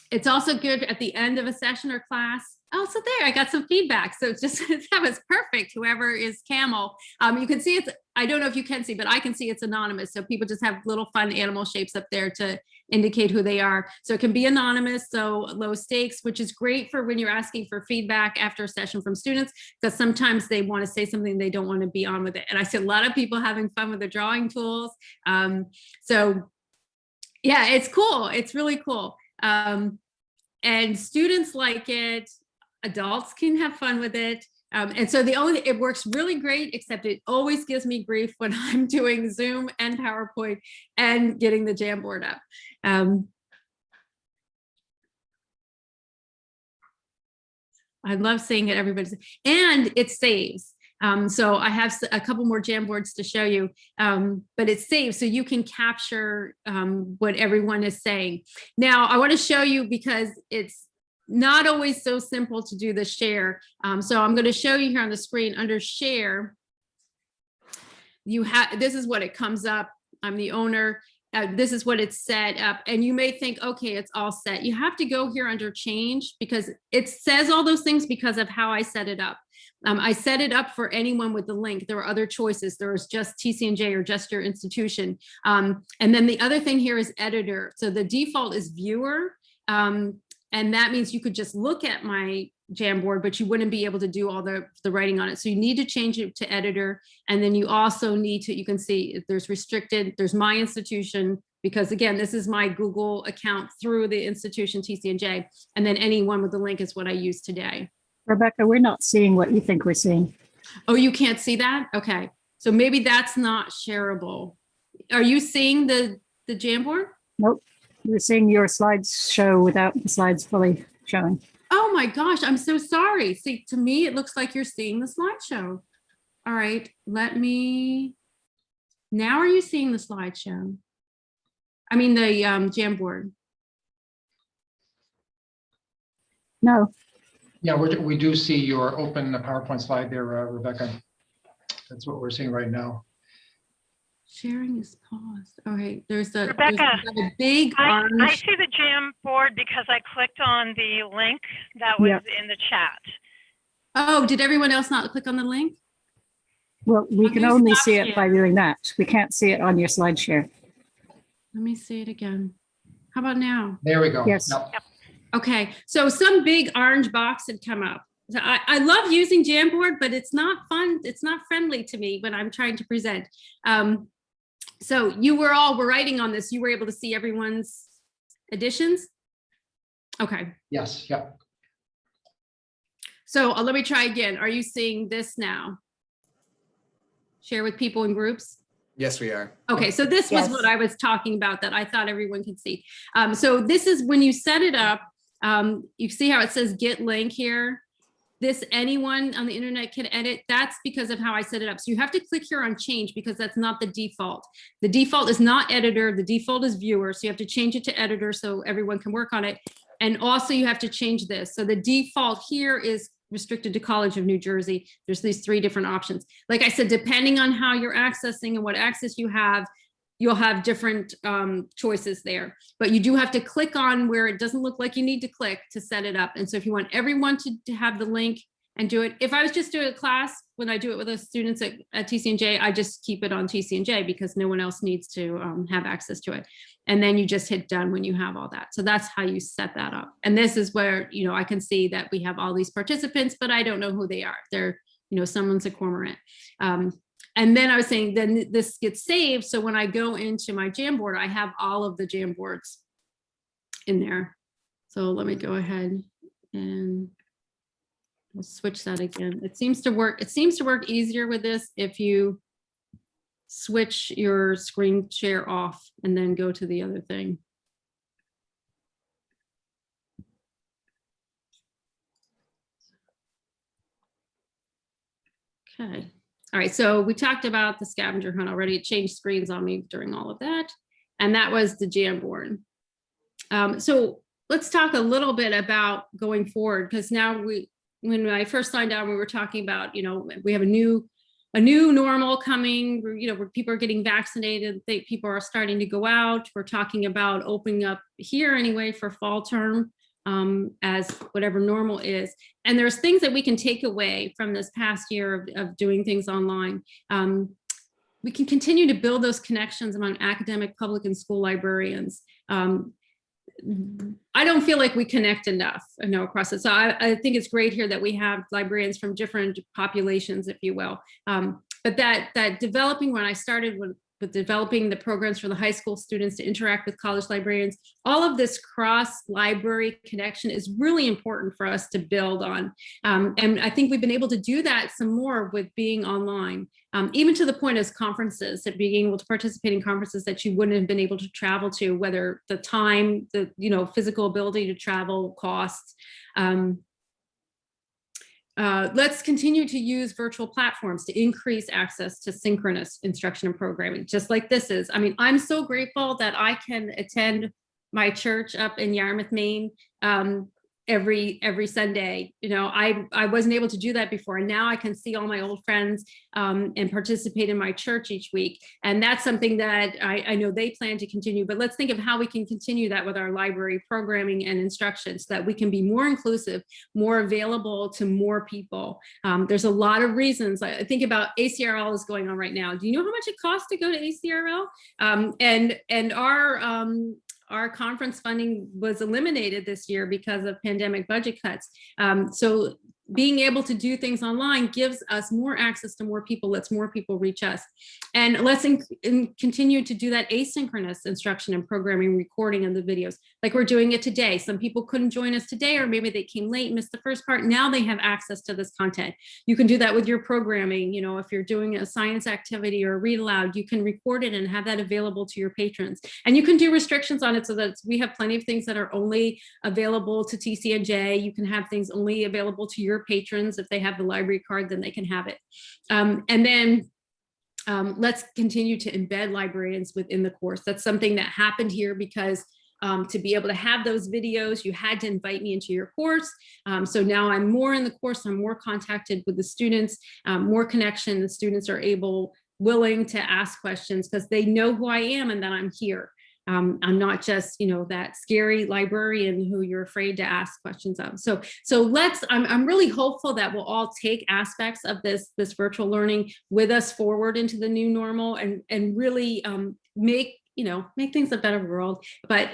It's also good at the end of a session or class. Oh, so there, I got some feedback. So it's just, that was perfect. Whoever is Camel, you can see it's, I don't know if you can see, but I can see it's anonymous. So people just have little fun animal shapes up there to indicate who they are. So it can be anonymous, so low stakes, which is great for when you're asking for feedback after a session from students, because sometimes they want to say something they don't want to be on with it. And I see a lot of people having fun with the drawing tools. So yeah, it's cool. It's really cool. And students like it, adults can have fun with it. And so it works really great, except it always gives me grief when I'm doing Zoom and PowerPoint and getting the Jamboard up. I love seeing it, everybody's, and it saves. So I have a couple more Jamboards to show you, but it saves so you can capture what everyone is saying. Now I want to show you because it's not always so simple to do the share. So I'm going to show you here on the screen under share. This is what it comes up. I'm the owner. This is what it's set up. And you may think, okay, it's all set. You have to go here under change because it says all those things because of how I set it up. I set it up for anyone with the link. There are other choices. There was just TCNJ or just your institution. And then the other thing here is editor. So the default is viewer. And that means you could just look at my Jamboard, but you wouldn't be able to do all the writing on it. So you need to change it to editor. And then you also need to, you can see there's restricted, there's my institution, because again, this is my Google account through the institution TCNJ. And then anyone with the link is what I use today. Rebecca, we're not seeing what you think we're seeing. Oh, you can't see that? Okay. So maybe that's not shareable. Are you seeing the Jamboard? Nope. We're seeing your slides show without the slides fully showing. Oh my gosh, I'm so sorry. See, to me, it looks like you're seeing the slideshow. All right, now are you seeing the slideshow? I mean, the Jamboard. No. Yeah, we do see your open the PowerPoint slide there, Rebecca. That's what we're seeing right now. Sharing is paused. All right, there's a big I orange. see the Jamboard because I clicked on the link that was in the chat. Oh, did everyone else not click on the link? Well, we can Okay, only stop see it share. by doing that. We can't see it on your slide share. Let me see it again. How about now? There we go. Yes. Yep. Okay, so some big orange box had come up. So I love using Jamboard, but it's not fun. It's not friendly to me when I'm trying to present. So you were writing on this. You were able to see everyone's additions? Okay. Yes. Yep. So let me try again. Are you seeing this now? Share with people in groups? Yes, we are. Okay, so this was what I was talking about that I thought everyone could see. So this is when you set it up, you see how it says get link here? This anyone on the internet can edit. That's because of how I set it up. So you have to click here on change because that's not the default. The default is not editor. The default is viewer. So you have to change it to editor so everyone can work on it. And also you have to change this. So the default here is restricted to College of New Jersey. There's these 3 different options. Like I said, depending on how you're accessing and what access you have, you'll have different choices there. But you do have to click on where it doesn't look like you need to click to set it up. And so if you want everyone to have the link and do it, if I was just doing a class, when I do it with the students at TCNJ, I just keep it on TCNJ because no one else needs to have access to it. And then you just hit done when you have all that. So that's how you set that up. And this is where, you know, I can see that we have all these participants, but I don't know who they are. They're, you know, someone's a cormorant. And then I was saying, then this gets saved. So when I go into my Jamboard, I have all of the Jamboards in there. So let me go ahead and we'll switch that again. It seems to work. It seems to work easier with this if you switch your screen share off and then go to the other thing. Okay. All right, so we talked about the scavenger hunt already. It changed screens on me during all of that. And that was the Jamboard. So let's talk a little bit about going forward, because now when I first signed on, we were talking about, you know, we have a new normal coming, you know, where people are getting vaccinated, people are starting to go out. We're talking about opening up here anyway for fall term. As whatever normal is. And there's things that we can take away from this past year of doing things online. We can continue to build those connections among academic, public, and school librarians. I don't feel like we connect enough, you know, across it. So I think it's great here that we have librarians from different populations, if you will. But that developing, when I started with developing the programs for the high school students to interact with college librarians, all of this cross-library connection is really important for us to build on. And I think we've been able to do that some more with being online, even to the point as conferences, that being able to participate in conferences that you wouldn't have been able to travel to, whether the time, the, you know, physical ability to travel, costs. Let's continue to use virtual platforms to increase access to synchronous instruction and programming, just like this is. I mean, I'm so grateful that I can attend my church up in Yarmouth, Maine, every Sunday. You know, I wasn't able to do that before, and now I can see all my old friends and participate in my church each week. And that's something that I know they plan to continue, but let's think of how we can continue that with our library programming and instruction so that we can be more inclusive, more available to more people. There's a lot of reasons. I think about ACRL is going on right now. Do you know how much it costs to go to ACRL? And our conference funding was eliminated this year because of pandemic budget cuts. So being able to do things online gives us more access to more people, lets more people reach us. And let's continue to do that asynchronous instruction and programming, recording of the videos, like we're doing it today. Some people couldn't join us today, or maybe they came late, missed the first part. Now they have access to this content. You can do that with your programming. You know, if you're doing a science activity or a read aloud, you can record it and have that available to your patrons. And you can do restrictions on it so that we have plenty of things that are only available to TCNJ. You can have things only available to your patrons. If they have the library card, then they can have it. And then let's continue to embed librarians within the course. That's something that happened here because to be able to have those videos, you had to invite me into your course. So now I'm more in the course, I'm more contacted with the students, more connection. The students are willing to ask questions because they know who I am and that I'm here. I'm not just, you know, that scary librarian who you're afraid to ask questions of. So I'm really hopeful that we'll all take aspects of this virtual learning with us forward into the new normal and really make things a better world. But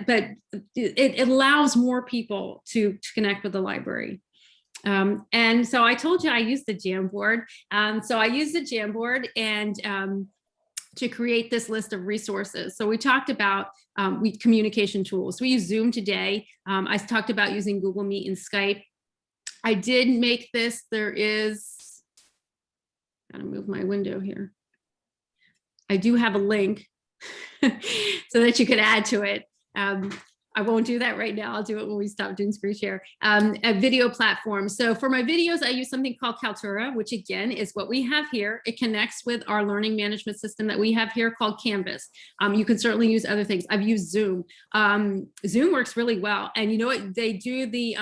it allows more people to connect with the library. And so I told you I used the Jamboard. So I used the Jamboard and to create this list of resources. So we talked about communication tools. We use Zoom today. I talked about using Google Meet and Skype. I did make this. Gotta move my window here. I do have a link so that you could add to it. I won't do that right now. I'll do it when we stop doing screen share. A video platform. So for my videos, I use something called Kaltura, which again is what we have here. It connects with our learning management system that we have here called Canvas. You can certainly use other things. I've used Zoom. Zoom works really well. And you know what? They do the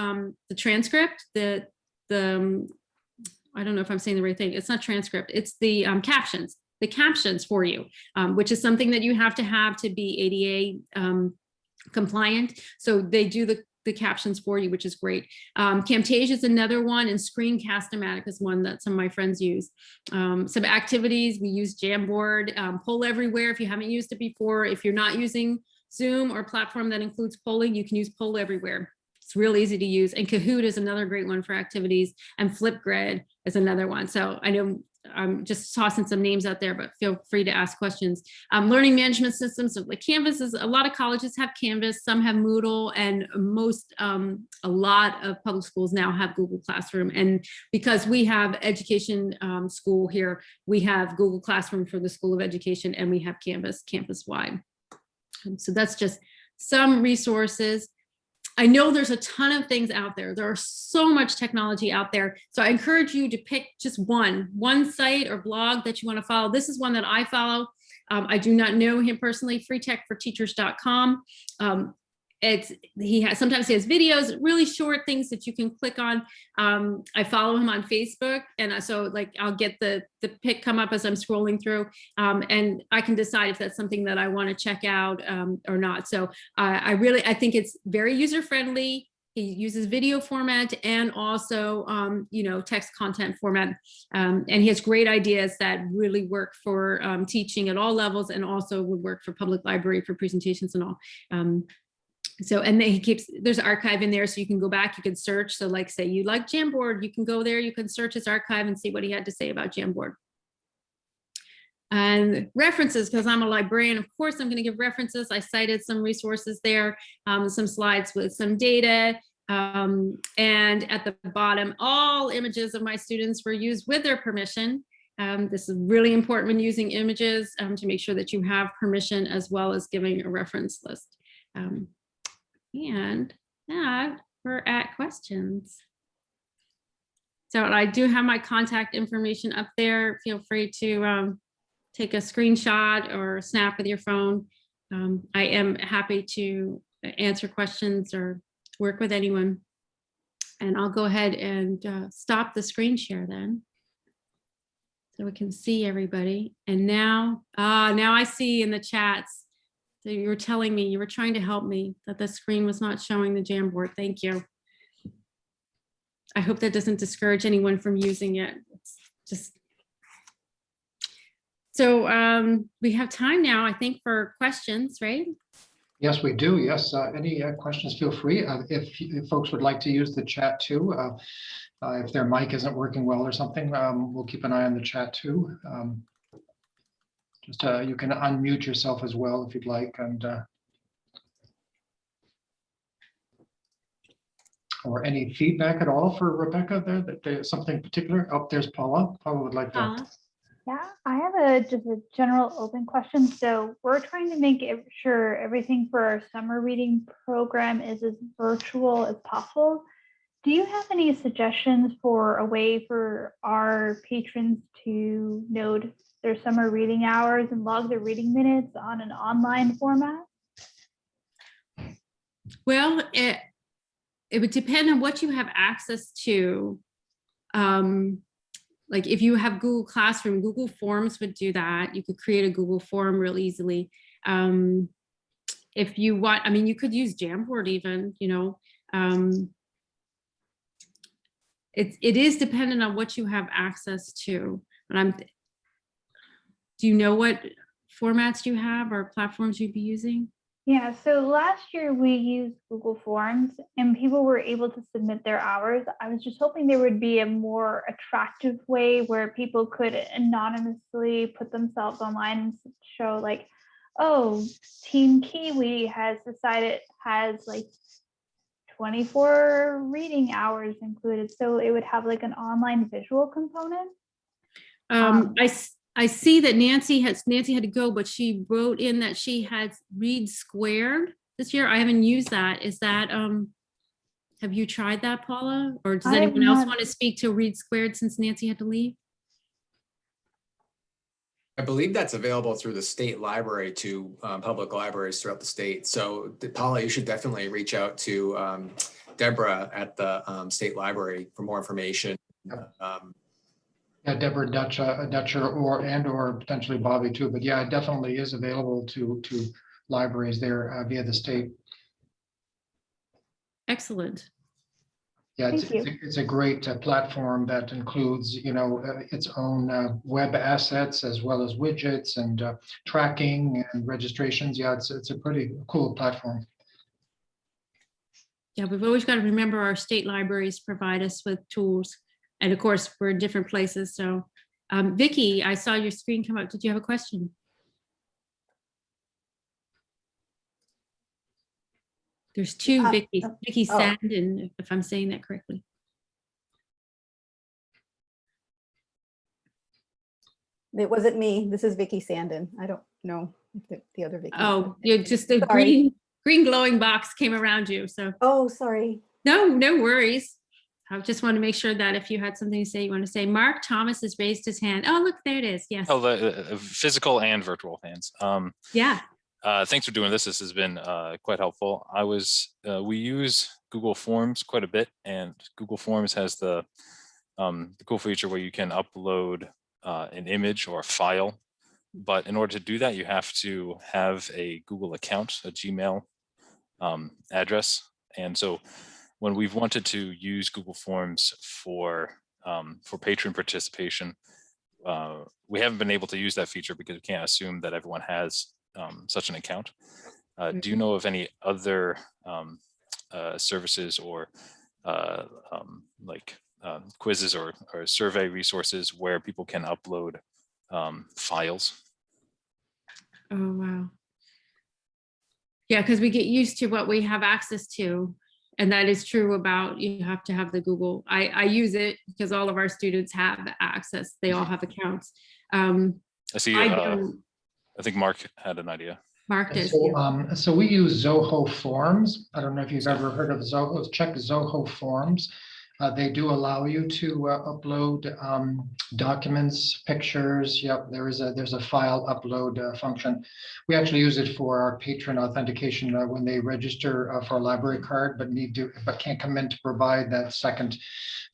transcript, I don't know if I'm saying the right thing. It's not transcript. It's the captions for you, which is something that you have to be ADA compliant. So they do the captions for you, which is great. Camtasia is another one, and Screencast-O-Matic is one that some of my friends use. Some activities, we use Jamboard, Poll Everywhere if you haven't used it before. If you're not using Zoom or a platform that includes polling, you can use Poll Everywhere. It's real easy to use. And Kahoot is another great one for activities, and Flipgrid is another one. So I know I'm just tossing some names out there, but feel free to ask questions. Learning management systems, so like Canvas is, a lot of colleges have Canvas, some have Moodle, and a lot of public schools now have Google Classroom. And because we have education school here, we have Google Classroom for the School of Education, and we have Canvas campus-wide. So that's just some resources. I know there's a ton of things out there. There are so much technology out there. So I encourage you to pick just one site or blog that you want to follow. This is one that I follow. I do not know him personally, freetechforteachers.com. Sometimes he has videos, really short things that you can click on. I follow him on Facebook, and so like I'll get the pic come up as I'm scrolling through, and I can decide if that's something that I want to check out or not. So I think it's very user friendly. He uses video format and also text content format, and he has great ideas that really work for teaching at all levels, and also would work for public library for presentations and all. So, and then there's archive in there, so you can go back, you can search. So like say you like Jamboard, you can go there, you can search his archive and see what he had to say about Jamboard. And references, because I'm a librarian, of course I'm going to give references. I cited some resources there, some slides with some data. And at the bottom, all images of my students were used with their permission. This is really important when using images, to make sure that you have permission as well as giving a reference list. And now we're at questions. So I do have my contact information up there. Feel free to take a screenshot or snap with your phone. I am happy to answer questions or work with anyone. And I'll go ahead and stop the screen share then, so we can see everybody. And now I see in the chats. So you were telling me, you were trying to help me, that the screen was not showing the Jamboard. Thank you. I hope that doesn't discourage anyone from using it. It's just so we have time now, I think, for questions, right? Yes, we do. Yes. Any questions, feel free. If folks would like to use the chat too, if their mic isn't working well or something, we'll keep an eye on the chat too. You can unmute yourself as well if you'd like, and or any feedback at all for Rebecca there, that there's something particular. Oh, there's Paula. Paula would like to. Yeah, I have just a general open question. So we're trying to make sure everything for our summer reading program is as virtual as possible. Do you have any suggestions for a way for our patrons to note their summer reading hours and log their reading minutes on an online format? Well, it would depend on what you have access to. Like if you have Google Classroom, Google Forms would do that. You could create a Google form real easily. If you want, I mean, you could use Jamboard even, it is dependent on what you have access to. But do you know what formats you have or platforms you'd be using? Yeah, so last year we used Google Forms and people were able to submit their hours. I was just hoping there would be a more attractive way where people could anonymously put themselves online and show like, oh, Team Kiwi has like 24 reading hours included. So it would have like an online visual component. I see that Nancy had to go, but she wrote in that she had Read Squared this year. I haven't used that. Is that, have you tried that, Paula? Or does anyone else want to speak to Read Squared since Nancy had to leave? I believe that's available through the state library to public libraries throughout the state. So Paula, you should definitely reach out to Deborah at the state library for more information. Yeah, Deborah Dutcher or potentially Bobby too. But yeah, it definitely is available to libraries there via the state. Excellent. Yeah, Thank you. it's a great platform that includes, its own web assets as well as widgets and tracking and registrations. Yeah, it's a pretty cool platform. Yeah, we've always got to remember our state libraries provide us with tools. And of course, we're in different places. So Vicky, I saw your screen come up. Did you have a question? There's two Vicky's. Vicky Sandin, if I'm saying that correctly. It wasn't me. This is Vicky Sandin. I don't know if the other Vicky. Oh, you're just a Sorry. green glowing box came around you. So Oh, sorry. no worries. I just want to make sure that if you had something to say, you want to say. Mark Thomas has raised his hand. Oh, look, there it is. Yes. Oh, the physical and virtual fans. Yeah. Thanks for doing this. This has been quite helpful. We use Google Forms quite a bit, and Google Forms has the cool feature where you can upload an image or a file. But in order to do that, you have to have a Google account, a Gmail address. And so when we've wanted to use Google Forms for patron participation, we haven't been able to use that feature because we can't assume that everyone has such an account. Do you know of any other services or quizzes or survey resources where people can upload files? Oh, wow. Yeah, because we get used to what we have access to. And that is true about, you have to have the Google. I use it because all of our students have access. They all have accounts. I see. I think Mark had an idea. Mark does. So we use Zoho Forms. I don't know if you've ever heard of Zoho. Check Zoho Forms. They do allow you to upload documents, pictures. Yep, there's a file upload function. We actually use it for our patron authentication when they register for a library card, but can't come in to provide that second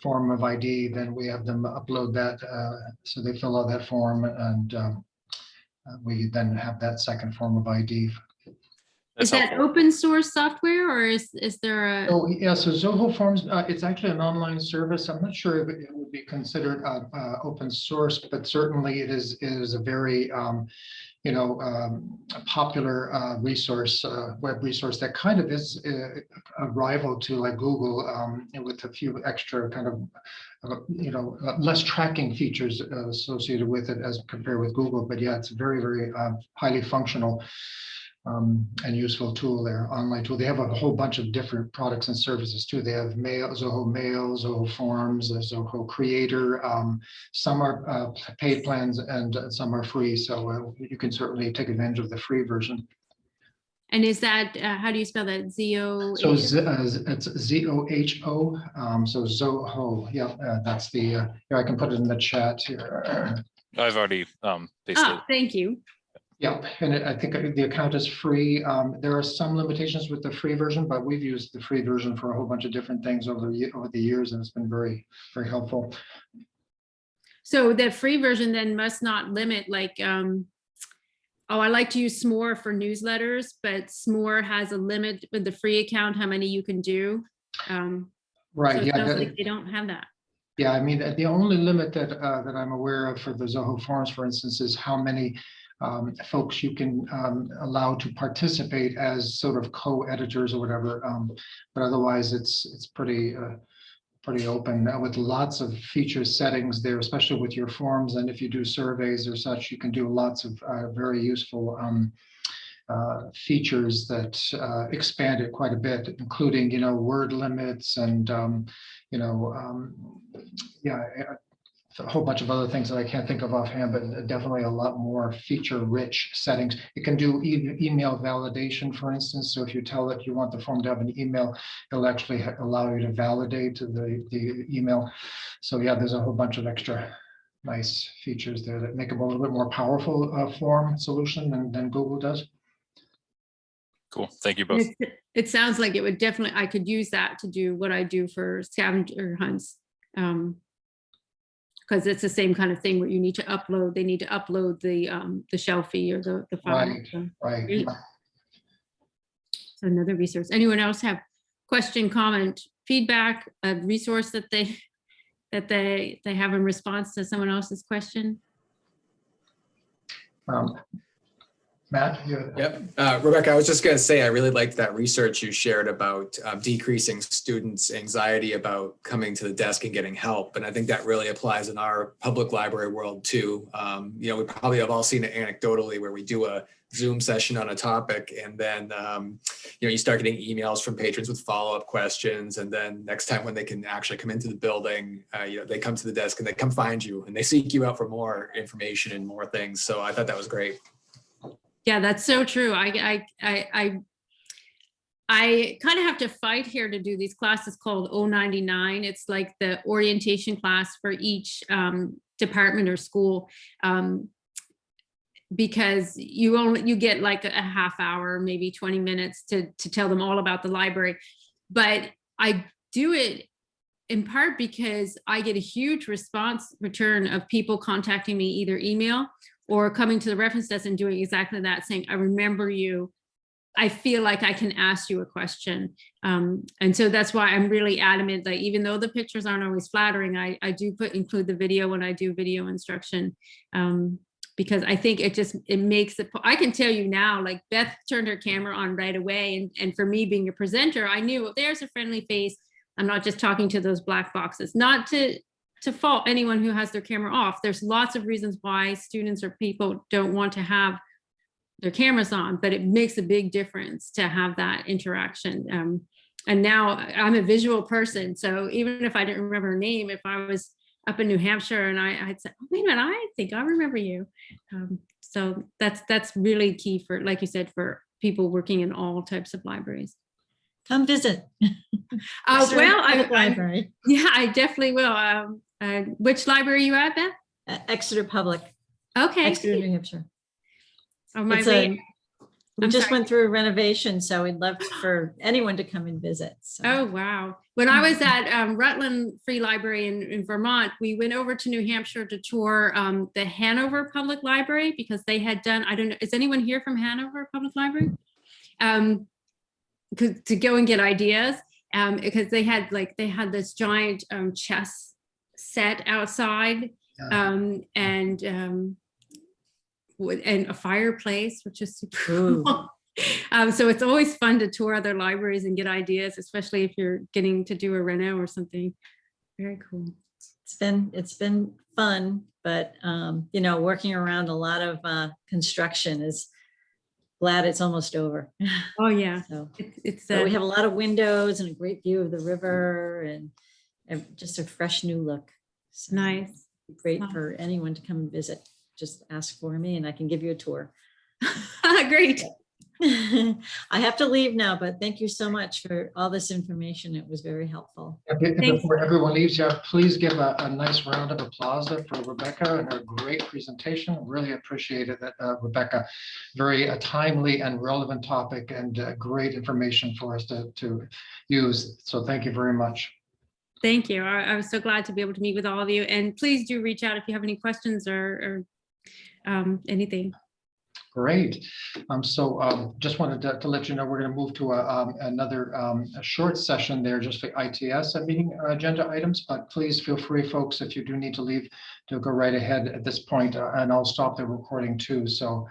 form of ID. Then we have them upload that, so they fill out that form, and we then have that second form of ID. Is that open source software, or is there a? Oh, yeah, so Zoho Forms, it's actually an online service. I'm not sure if it would be considered open source, but certainly it is a very popular resource, web resource that kind of is a rival to like Google, with a few extra kind of less tracking features associated with it as compared with Google. But yeah, it's a very, very highly functional and useful tool there, online tool. They have a whole bunch of different products and services too. They have Zoho Mail, Zoho Forms, Zoho Creator. Some are paid plans and some are free. So you can certainly take advantage of the free version. And is that, how do you spell that? Z-O? So it's Z-O-H-O. So Zoho, yeah, that's the, here, I can put it in the chat here. I've already pasted it. Thank you. Yeah, and I think the account is free. There are some limitations with the free version, but we've used the free version for a whole bunch of different things over the years, and it's been very, very helpful. So the free version then must not limit, like, I like to use S'more for newsletters, but S'more has a limit with the free account, how many you can do. Right, so yeah. Like they don't have that. Yeah, I mean, the only limit that I'm aware of for the Zoho Forms, for instance, is how many folks you can allow to participate as sort of co-editors or whatever, but otherwise it's pretty open with lots of feature settings there, especially with your forms. And if you do surveys or such, you can do lots of very useful features that expand it quite a bit, including word limits and a whole bunch of other things that I can't think of offhand, but definitely a lot more feature-rich settings. It can do email validation, for instance. So if you tell it you want the form to have an email, it'll actually allow you to validate the email. So yeah, there's a whole bunch of extra nice features there that make it a little bit more powerful form solution than Google does. Cool, thank you both. It sounds like it would definitely, I could use that to do what I do for scavenger hunts. Because it's the same kind of thing where you need to upload, they need to upload the shelfie or the file. Right, right. So another resource. Anyone else have question, comment, feedback, a resource that they have in response to someone else's question? Matt, you. Yep. Rebecca, I was just going to say, I really liked that research you shared about decreasing students' anxiety about coming to the desk and getting help. And I think that really applies in our public library world too. You know, we probably have all seen it anecdotally where we do a Zoom session on a topic and then, you know, you start getting emails from patrons with follow-up questions. And then next time when they can actually come into the building, you know, they come to the desk and they come find you and they seek you out for more information and more things. So I thought that was great. Yeah, that's so true. I kind of have to fight here to do these classes called 099. It's like the orientation class for each department or school, because you get like a half hour, maybe 20 minutes to tell them all about the library. But I do it in part because I get a huge return of people contacting me, either email or coming to the reference desk and doing exactly that, saying, I remember you. I feel like I can ask you a question. And so that's why I'm really adamant that even though the pictures aren't always flattering, I do include the video when I do video instruction, because I think it makes it, I can tell you now, like Beth turned her camera on right away. And for me being a presenter, I knew there's a friendly face. I'm not just talking to those black boxes, not to fault anyone who has their camera off. There's lots of reasons why students or people don't want to have their cameras on, but it makes a big difference to have that interaction. And now I'm a visual person. So even if I didn't remember her name, if I was up in New Hampshire and I'd say, oh, wait a minute, I think I remember you. So that's really key for, like you said, for people working in all types of libraries. Come visit. Well, library. Yeah, I definitely will. Which library are you at, Beth? Exeter Public. Okay. Exeter, New Hampshire. Oh, my way. We just went through a renovation, so we'd love for anyone to come and visit. So. Oh, wow. When I was at Rutland Free Library in Vermont, we went over to New Hampshire to tour the Hanover Public Library because they had done, I don't know, is anyone here from Hanover Public Library? To go and get ideas, because they had this giant chess set outside, and a fireplace, which is super cool. So it's always fun to tour other libraries and get ideas, especially if you're getting to do a reno or something. Very cool. It's been fun, but you know, working around a lot of construction is glad it's almost over. Oh yeah. So it's we have a lot of windows and a great view of the river and just a fresh new look. So nice. Great for anyone to come and visit. Just ask for me and I can give you a tour. Great. I have to leave now, but thank you so much for all this information. It was very helpful. Before everyone leaves, please give a nice round of applause for Rebecca and her great presentation. Really appreciated that, Rebecca. Very timely and relevant topic and great information for us to use. So thank you very much. Thank you. I was so glad to be able to meet with all of you. And please do reach out if you have any questions or anything. Great. So just wanted to let you know we're going to move to another a short session there just for ITS meeting agenda items, but please feel free, folks, if you do need to leave, to go right ahead at this point, and I'll stop the recording too. So